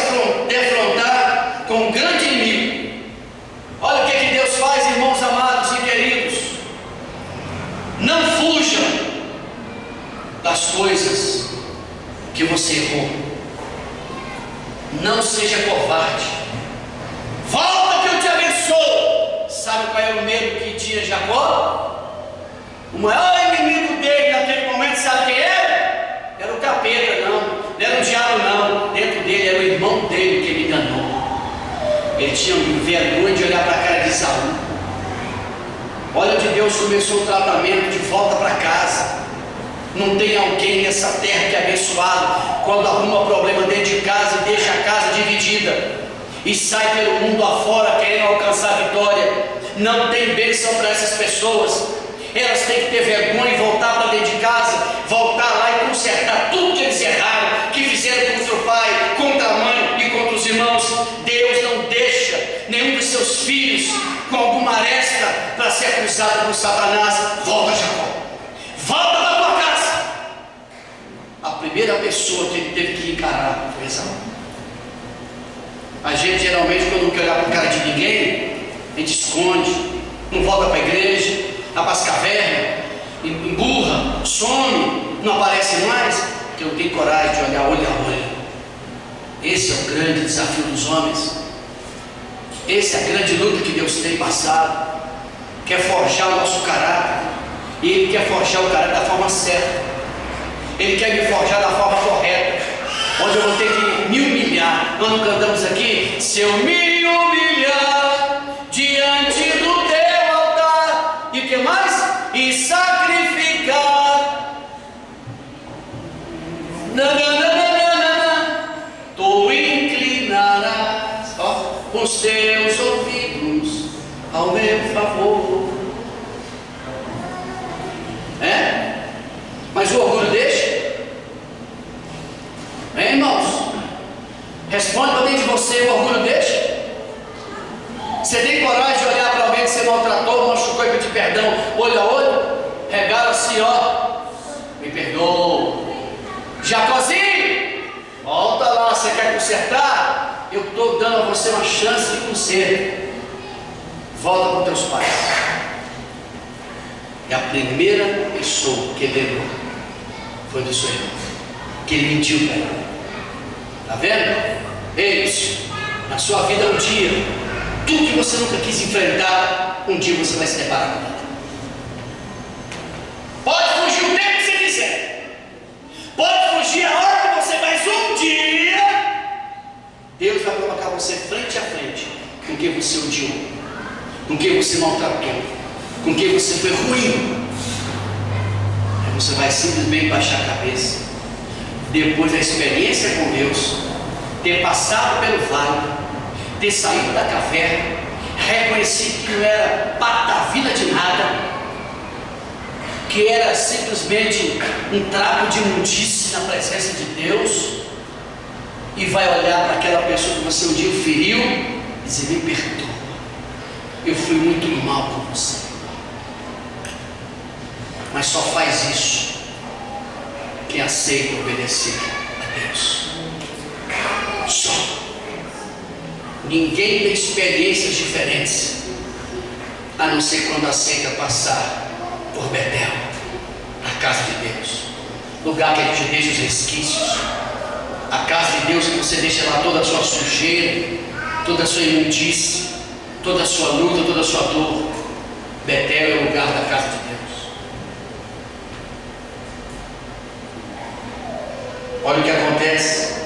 defrontar com um grande inimigo. Olha o que Deus faz, irmãos amados e queridos. Não fujam das coisas que você errou. Não seja covarde. Volta que eu te abençoo. Sabe qual era o medo que tinha Jacó? O maior inimigo dele naquele momento, sabe quem era? Era o capeta, não era o diabo, não. Dentro dele era o irmão dele que ele enganou. Ele tinha vergonha de olhar para a cara de Saul. Olha onde Deus começou o tratamento de volta para casa. Não tem alguém nessa terra que é abençoado quando arruma problema dentro de casa e deixa a casa dividida e sai pelo mundo afora querendo alcançar a vitória. Não tem bênção para essas pessoas. Elas têm que ter vergonha e voltar para dentro de casa, voltar lá e consertar tudo que eles erraram, que fizeram contra o pai, contra a mãe e contra os irmãos. Deus não deixa nenhum dos seus filhos com alguma aresta para ser acusado por Satanás. Volta, Jacó, volta para a tua casa. A primeira pessoa que ele teve que encarar foi Esaú. A gente geralmente, quando não quer olhar para a cara de ninguém, a gente esconde, não volta para a igreja, vai para as cavernas, emburra, some, não aparece mais, porque não tem coragem de olhar olho a olho. Esse é o grande desafio dos homens. Essa é a grande luta que Deus tem passado. Quer forjar o nosso caráter, e Ele quer forjar o caráter da forma certa. Ele quer me forjar da forma correta, onde eu vou ter que me humilhar. Nós não cantamos aqui: se eu me humilhar diante do teu altar, e o que mais? E sacrificar, tu inclinarás os teus ouvidos ao meu favor. Mas o orgulho deixa? Irmãos? Responde para dentro de você: o orgulho deixa? Você tem coragem de olhar para alguém que você maltratou, machucou e pedir perdão, olho a olho? Regala assim, ó: me perdoa. Jacózinho, volta lá, você quer consertar? Eu estou dando a você uma chance de conserto. Volta com teus pais. E a primeira pessoa que ele lembrou foi do seu irmão, que ele mentiu para ele. Está vendo? Eis, na sua vida um dia, tudo que você nunca quis enfrentar, um dia você vai se deparar com ele. Pode fugir o tempo que você quiser, pode fugir a hora que você, mas um dia Deus vai colocar você frente a frente com quem você odiou, com quem você maltratou, com quem você foi ruim. Aí você vai simplesmente baixar a cabeça, depois da experiência com Deus, ter passado pelo vale, ter saído da caverna, reconhecido que não era patavina de nada, que era simplesmente um trapo de imundície na presença de Deus, e vai olhar para aquela pessoa que você um dia feriu e dizer: me perdoa, eu fui muito mal com você. Mas só faz isso quem aceita obedecer a Deus. Só. Ninguém tem experiências diferentes, a não ser quando aceita passar por Betel, a casa de Deus, lugar que Ele te deixa os resquícios, a casa de Deus que você deixa lá toda a sua sujeira, toda a sua imundície, toda a sua luta, toda a sua dor. Betel é o lugar da casa de Deus. Olha o que acontece.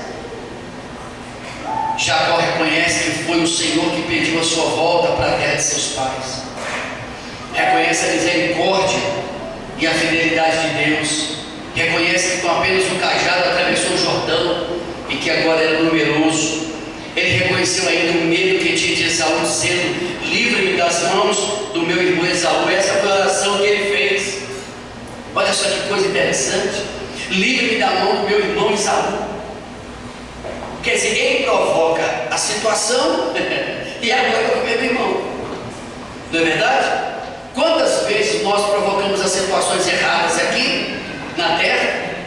Jacó reconhece Senhor que pediu a sua volta para a terra de seus pais. Reconhece a misericórdia e a fidelidade de Deus. Reconhece que com apenas um cajado atravessou o Jordão e que agora era numeroso. Ele reconheceu ainda o medo que tinha de Esaú, dizendo: livre-me das mãos do meu irmão Esaú. Essa foi a oração que ele fez. Olha só que coisa interessante. Livre-me da mão do meu irmão Esaú. Quer dizer, ele provoca a situação e agora com o meu irmão. Não é verdade? Quantas vezes nós provocamos as situações erradas aqui na terra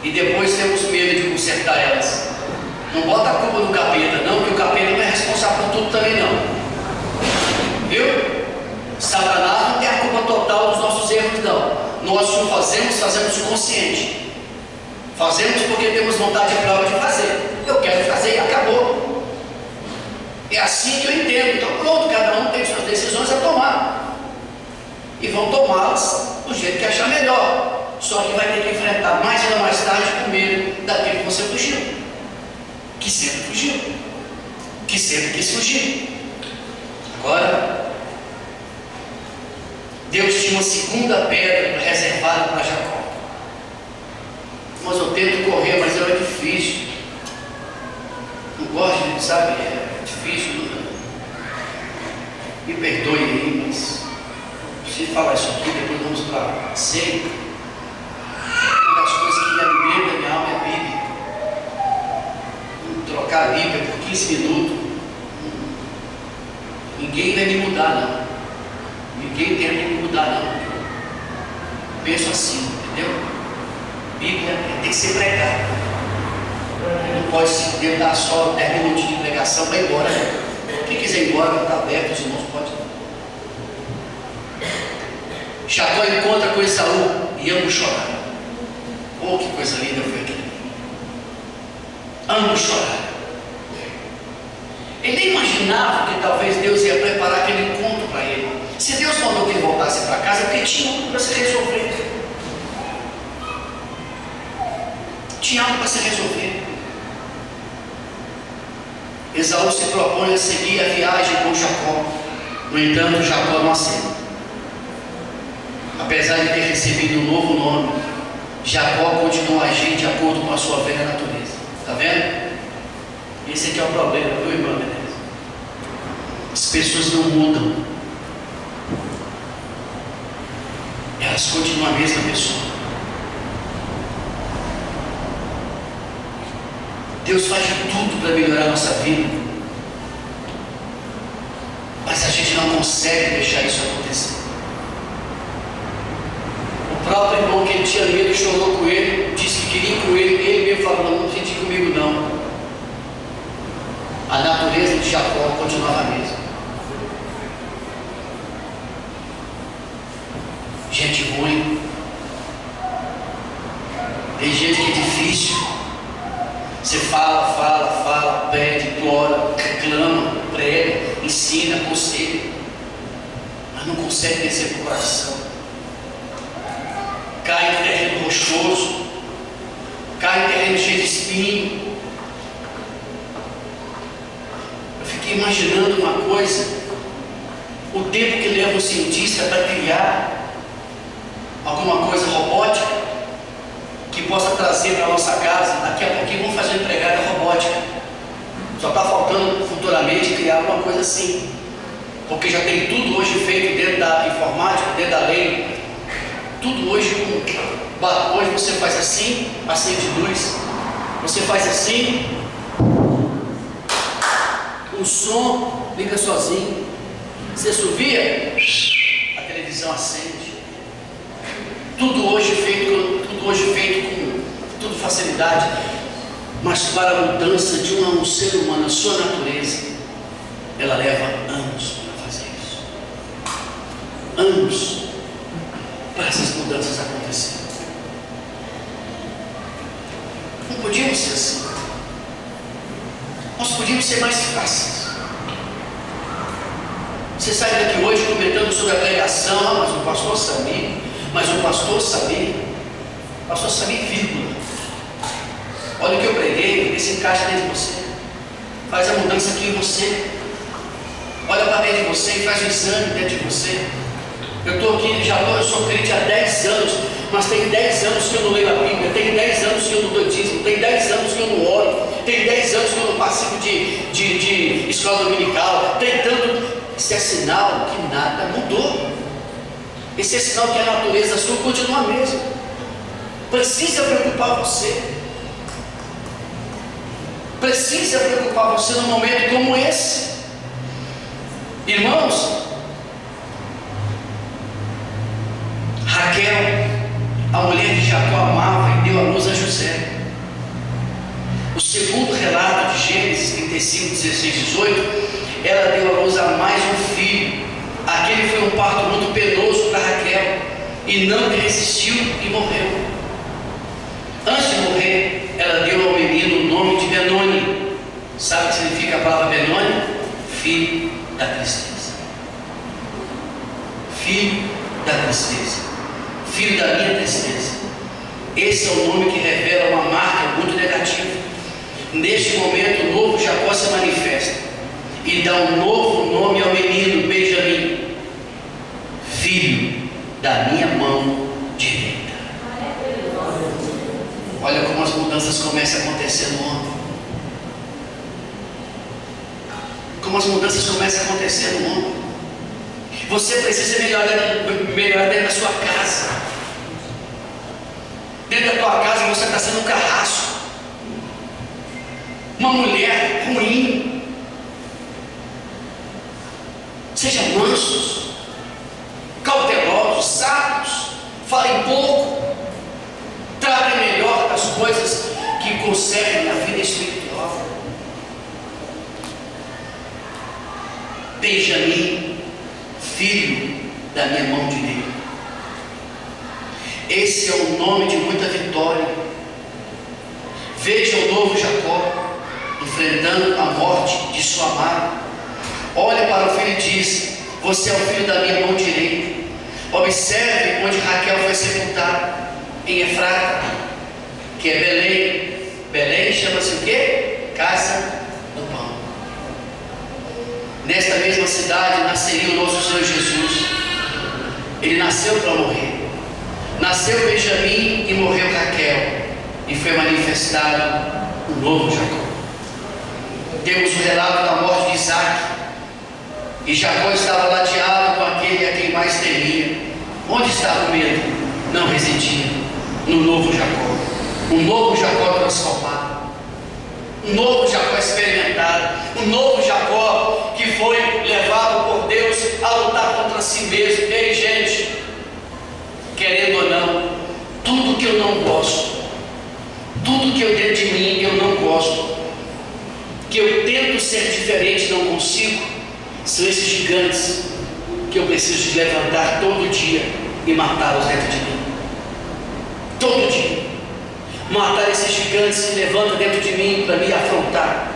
e depois temos medo de consertar elas? Não bota a culpa no capeta, não, porque o capeta não é responsável por tudo também, não. Viu? Satanás não tem a culpa total dos nossos erros, não. Nós o fazemos consciente. Fazemos porque temos vontade própria de fazer. Eu quero fazer e acabou. É assim que eu entendo. Então pronto, cada um tem suas decisões a tomar. E vão tomá-las do jeito que achar melhor. Só que vai ter que enfrentar mais ou mais tarde com medo daquilo que você fugiu. Que sempre fugiu. Que sempre quis fugir. Agora, Deus tinha uma segunda pedra reservada para Jacó. Mas eu tento correr, mas é difícil. Não gosto de, sabe, é difícil. Me perdoe aí, mas preciso falar isso aqui, depois vamos para a ceia. Uma das coisas que me alimenta a minha alma é a Bíblia. Trocar a Bíblia por 15 minutos, ninguém vai me mudar, não. Ninguém tenta me mudar, não. Penso assim, entendeu? Bíblia tem que ser pregada. Não pode se dar só 10 minutos de pregação para ir embora. Quem quiser ir embora, está aberto, os irmãos podem. Jacó encontra com Esaú e ambos choraram. Oh, que coisa linda foi aquilo. Ambos choraram. Ele nem imaginava que talvez Deus ia preparar aquele encontro para ele. Se Deus mandou que ele voltasse para casa, porque tinha algo para se resolver. Tinha algo para se resolver. Esaú se propõe a seguir a viagem com Jacó. No entanto, Jacó não aceita. Apesar de ter recebido um novo nome, Jacó continua a agir de acordo com a sua velha natureza. Está vendo? Esse aqui é o problema, viu, irmã? As pessoas não mudam. Elas continuam a mesma pessoa. Deus faz de tudo para melhorar a nossa vida, mas a gente não consegue deixar isso acontecer. O próprio irmão que ele tinha medo chorou com ele, disse que queria ir com ele, ele mesmo falou: não sente comigo não. A natureza de Jacó continuava a mesma. Gente ruim. Tem gente que é difícil. Você fala, pede, implora, reclama, prega, ensina, aconselha, mas não consegue descer para o coração. Cai em terreno rochoso, cai em terreno cheio de espinho. Eu fiquei imaginando uma coisa: o tempo que leva um cientista para criar alguma coisa robótica que possa trazer para a nossa casa. Daqui a pouquinho vamos fazer uma empregada robótica. Só está faltando futuramente criar alguma coisa assim, porque já tem tudo hoje feito dentro da informática, dentro da lei. Tudo hoje hoje você faz assim, acende luz. Você faz assim, o som liga sozinho. Você assovia, a televisão acende. Tudo hoje feito com tudo facilidade, mas para a mudança de um ser humano, a sua natureza, ela leva anos para fazer isso. Anos para essas mudanças acontecerem. Não podíamos ser assim. Nós podíamos ser mais fáceis. Você sai daqui hoje comentando sobre a pregação: mas o pastor Samir, vírgula. Olha o que eu preguei, esse encaixa dentro de você. Faz a mudança aqui em você. Olha para dentro de você e faz um exame dentro de você. Eu estou aqui, eu sou crente há 10 anos, mas tem 10 anos que eu não leio a Bíblia, tem 10 anos que eu não dou dízimo, tem 10 anos que eu não oro, tem 10 anos que eu não participo de escola dominical, tem tanto. Isso é sinal que nada mudou. Esse é sinal que a natureza sua continua a mesma. Precisa preocupar você. Precisa preocupar você num momento como esse. Irmãos, Raquel, a mulher que Jacó amava e deu à luz a José. O segundo relato de Gênesis 35, 16, 18, ela deu à luz a mais um filho. Aquele foi um parto muito penoso para Raquel, e não resistiu e morreu. Antes de morrer, ela deu ao menino o nome de Benoni. Sabe o que significa a palavra Benoni? Filho da tristeza. Filho da tristeza. Filho da minha tristeza. Esse é o nome que revela uma marca muito negativa. Neste momento, o novo Jacó se manifesta e dá um novo nome ao menino Benjamim, filho da minha mão direita. Olha como as mudanças começam a acontecer no homem. Como as mudanças começam a acontecer no homem. Você precisa melhorar dentro da sua casa. Dentro da tua casa você está sendo um carrasco, uma mulher ruim. Sejam mansos, cautelosos, sábios, falem pouco, tratem melhor das coisas que concernem a vida espiritual. Benjamim, filho da minha mão direita. Esse é o nome de muita vitória. Veja o novo Jacó enfrentando a morte de sua amada. Olha para o filho e diz: você é o filho da minha mão direita. Observe onde Raquel foi sepultada, em Efrata, que é Belém. Belém chama-se o quê? Casa do Pão. Nesta mesma cidade nasceria o nosso Senhor Jesus. Ele nasceu para morrer. Nasceu Benjamim e morreu Raquel, e foi manifestado o novo Jacó. Temos o relato da morte de Isaac, e Jacó estava ladeado com aquele a quem mais temia. Onde estava o medo? Não residia no novo Jacó. Um novo Jacó transformado, um novo Jacó experimentado, um novo Jacó que foi levado por Deus a lutar contra si mesmo. Ei, gente, querendo ou não, tudo que eu não gosto, tudo que eu dentro de mim eu não gosto, que eu tento ser diferente, não consigo, são esses gigantes que eu preciso de levantar todo dia e matá-los dentro de mim. Todo dia matar esses gigantes que levantam dentro de mim para me afrontar,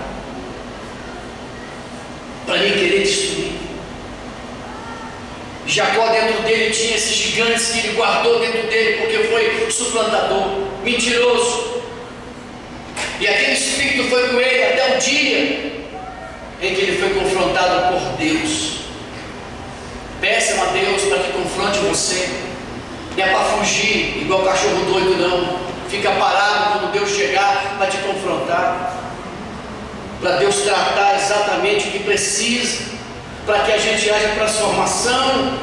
para me querer destruir. Jacó, dentro dele tinha esses gigantes que ele guardou dentro dele, porque foi suplantador, mentiroso, e aquele espírito foi com ele até o dia em que ele foi confrontado por Deus. Peça a Deus para que confronte você. Não é para fugir igual cachorro doido, não. Fica parado quando Deus chegar para te confrontar, para Deus tratar exatamente o que precisa, para que a gente haja transformação.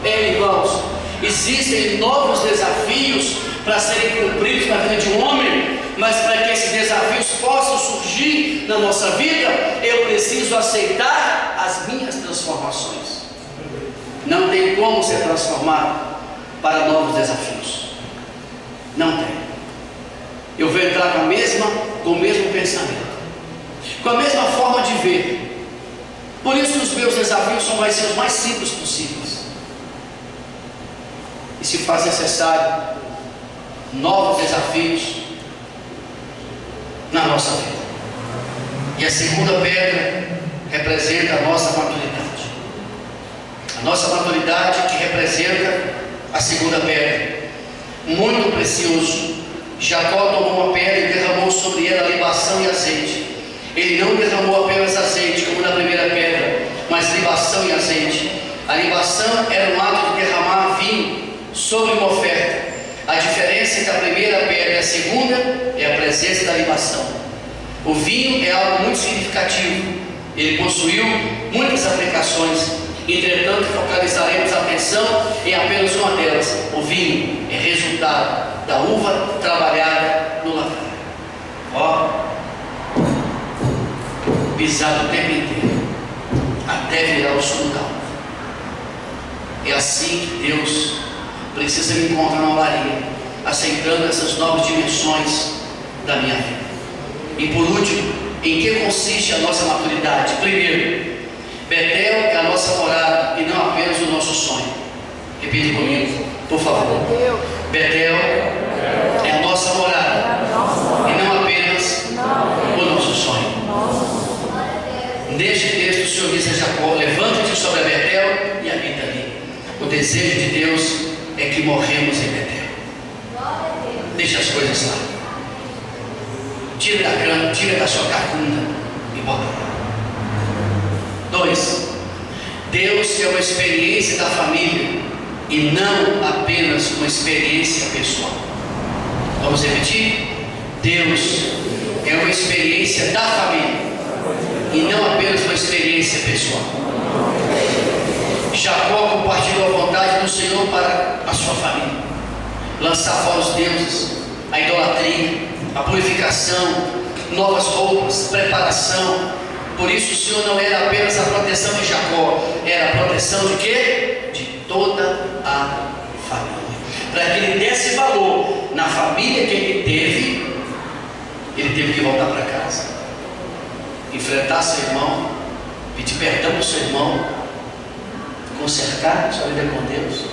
Irmãos, existem novos desafios para serem cumpridos na vida de um homem, mas para que esses desafios possam surgir na nossa vida, eu preciso aceitar as minhas transformações. Não tem como ser transformado para novos desafios. Não tem. Eu vou entrar com o mesmo pensamento, com a mesma forma de ver. Por isso que os meus desafios vai ser os mais simples possíveis. E se faz necessário novos desafios na nossa vida. E a segunda pedra representa a nossa maturidade. A nossa maturidade que representa a segunda pedra. Muito precioso. Jacó tomou uma pedra e derramou sobre ela libação e azeite. Ele não derramou apenas azeite, como na primeira pedra, mas libação libação era um ato de derramar vinho sobre uma oferta. A diferença entre a primeira pedra e a segunda é a presença da libação. O vinho é algo muito significativo. Ele possuiu muitas aplicações. Entretanto, focalizaremos a atenção em apenas uma delas. O vinho é resultado da uva trabalhada no lagar. Ó, pisado o tempo inteiro, até virar o sumo da uva. É assim que Deus precisa me encontrar na olaria, aceitando essas novas dimensões da minha vida. E por último, em que consiste a nossa maturidade? Primeiro, Betel é a nossa morada e não apenas o nosso sonho. Repita comigo, por favor. Betel é a nossa morada e não apenas o nosso sonho. Neste texto, o Senhor diz a Jacó: levanta-te sobre a Betel e habita ali. O desejo de Deus é que morremos em Betel. Deixa as coisas lá. Tira da cama, tira da sua cacunda e bota lá. 2. Deus é uma experiência da família e não apenas uma experiência pessoal. Vamos repetir? Deus é uma experiência da família e não apenas uma experiência pessoal. Jacó compartilhou a vontade do Senhor para a sua família. Lançar fora os deuses, a idolatria, a purificação, novas roupas, preparação. Por isso o Senhor não era apenas a proteção de Jacó, era a proteção de quê? De toda a família. Para que ele desse valor na família que ele teve que voltar para casa, enfrentar seu irmão, pedir perdão para o seu irmão, consertar sua vida com Deus,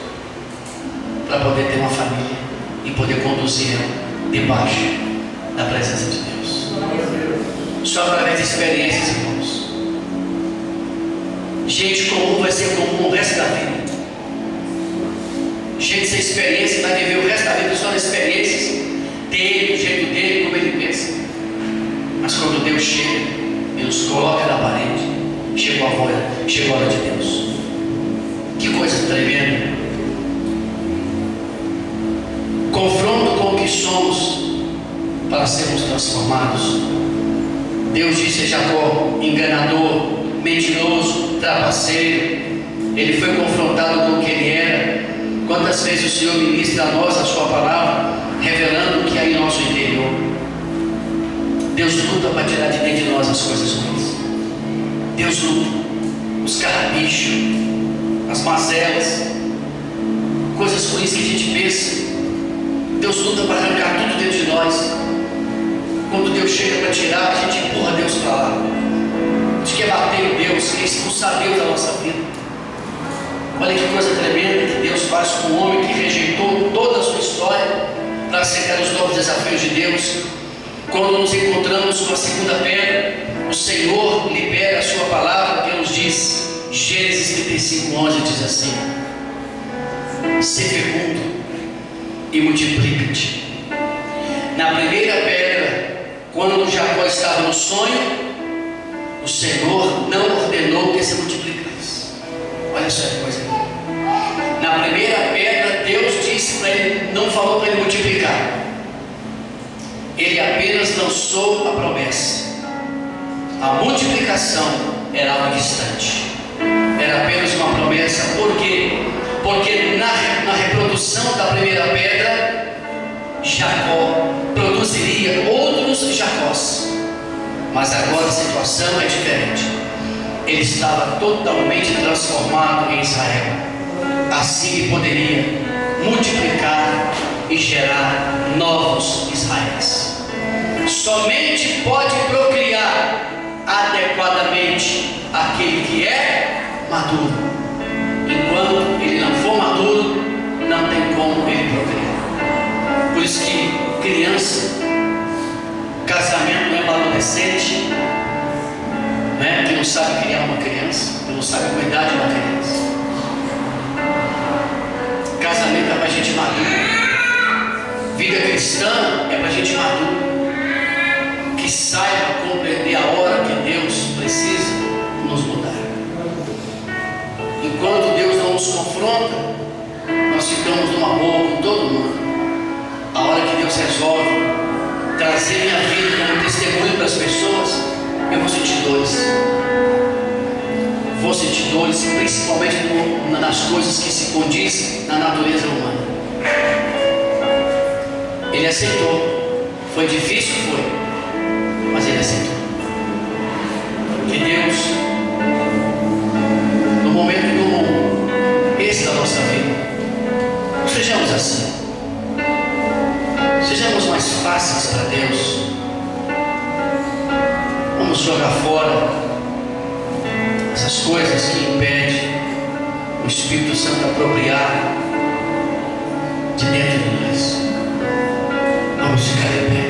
para poder ter uma família e poder conduzir debaixo da presença de Deus. Só através de experiências, irmãos. Gente comum vai ser comum o resto da vida. Gente sem experiência vai viver o resto da vida só nas experiências dele, do jeito dele, como ele pensa. Mas quando Deus chega e nos coloca na parede, chegou a hora de Deus. Que coisa tremenda. Confronto com o que somos para sermos transformados. Deus disse a Jacó: enganador, mentiroso, trapaceiro. Ele foi confrontado com o que ele era. Quantas vezes o Senhor ministra a nós a sua palavra, revelando o que há em nosso interior. Deus luta para tirar de dentro de nós as coisas ruins. Deus luta, os carrapichos, as mazelas, coisas ruins que a gente pensa. Deus luta para arrancar tudo dentro de nós. Quando Deus chega para tirar, a gente empurra Deus para lá. A gente quer bater em Deus, quer expulsar Deus da nossa vida. Olha que coisa tremenda que Deus faz com o homem que rejeitou toda a sua história para aceitar os novos desafios de Deus. Quando nos encontramos com a segunda pedra, o Senhor libera a sua palavra que nos diz, Gênesis 35:11 diz assim: ser fecundo e multiplica-te. Na primeira pedra, quando Jacó estava no sonho, o Senhor não ordenou que se multiplicasse. Olha só que coisa. Na primeira pedra, Deus disse para ele, não falou para ele multiplicar. Ele apenas lançou a promessa. A multiplicação era algo distante. Era apenas uma promessa. Por quê? Porque na reprodução da primeira pedra, Jacó produziria outros Jacós. Mas agora a situação é diferente. Ele estava totalmente transformado em Israel. Assim ele poderia multiplicar e gerar novos Israéis. Somente pode procriar adequadamente aquele que é maduro. Enquanto ele não for maduro, não tem como ele procriar. Por isso que criança, casamento não é para adolescente, né? Que não sabe criar uma criança, que não sabe cuidar de uma criança. Casamento é para gente madura. Vida cristã é para gente madura, que saiba compreender a hora que Deus precisa nos mudar. Enquanto Deus não confronta, nós ficamos numa boa com todo mundo. A hora que Deus resolve trazer minha vida como testemunho para as pessoas, eu vou sentir dores. Vou sentir dores, principalmente nas coisas que se condizem na natureza humana. Ele aceitou. Foi difícil? Foi. Mas ele aceitou. Que Deus, no momento como esse da nossa vida, sejamos assim. Sejamos mais fáceis para Deus. Vamos jogar fora essas coisas que impedem o Espírito Santo apropriar de dentro de nós. Vamos ficar em pé.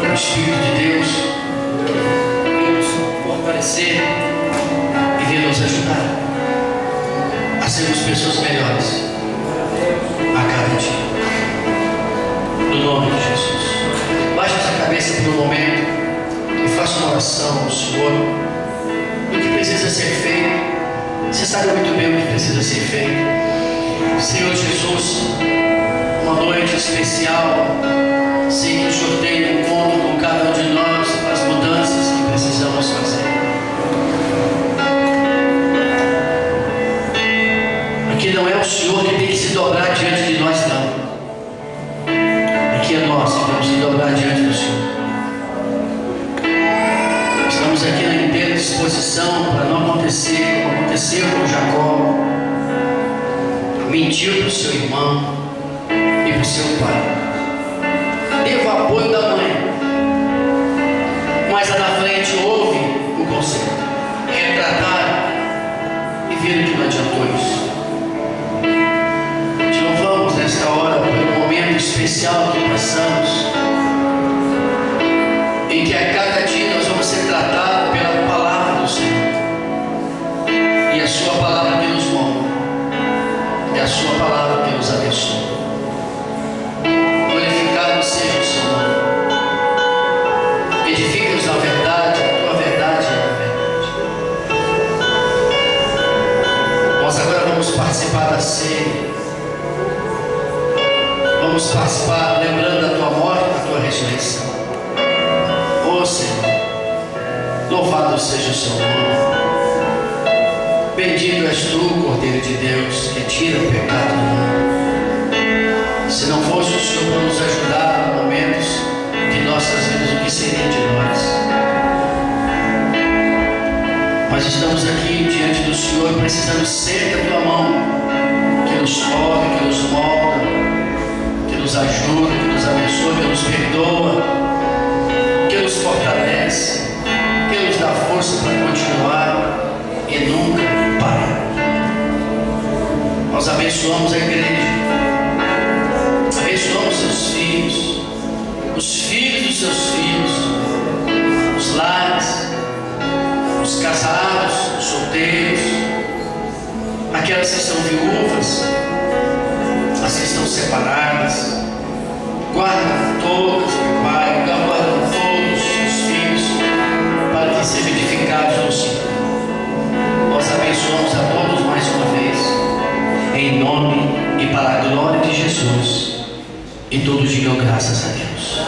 O Espírito de Deus vem nos fortalecer e vem nos ajudar a sermos pessoas melhores a cada dia. No nome de Jesus. Baixe essa cabeça por um momento e faça uma oração ao Senhor. O que precisa ser feito, você sabe muito bem o que precisa ser feito. Senhor Jesus, uma noite especial, sei que o Senhor tem um encontro com cada um de nós para as mudanças que precisamos fazer. Aqui não é o Senhor que tem que se dobrar diante de nós, não. Aqui é nós que vamos se dobrar diante do Senhor. Estamos aqui na inteira disposição para não acontecer como aconteceu com Jacó. Mentiu para o seu irmão e para o seu pai. Teve o apoio da mãe. Mas lá na frente houve o conselho. Retrataram e viram que não adiantou isso. Te louvamos nesta hora pelo momento especial que passamos, em que a cada dia nós vamos ser tratados pela palavra do Senhor. E a sua palavra que nos move, é a sua palavra que nos abençoa. Glorificado seja o seu nome. Edifica-nos na verdade, a tua verdade é a verdade. Nós agora vamos participar da ceia. Vamos participar lembrando da tua morte, da tua ressurreição. Ó Senhor, louvado seja o seu nome. Bendito és tu, Cordeiro de Deus, que tira o pecado do mundo. Se não fosse o Senhor para nos ajudar em momentos de nossas vidas, o que seria de nós? Nós estamos aqui diante do Senhor, precisamos ser da tua mão, que nos toque, que nos molda, que nos ajuda, que nos abençoa, que nos perdoa, que nos fortalece, que nos dá força para continuar e nunca parar. Nós abençoamos a igreja, abençoamos seus filhos, os filhos dos seus filhos, os lares, os casados, os solteiros, aquelas que estão viúvas, as que estão separadas. Guarda todas, meu Pai, guarda todos os seus filhos, para que sejam edificados no Senhor. Nós abençoamos a todos mais uma vez, em nome e para a glória de Jesus. E todos digam graças a Deus.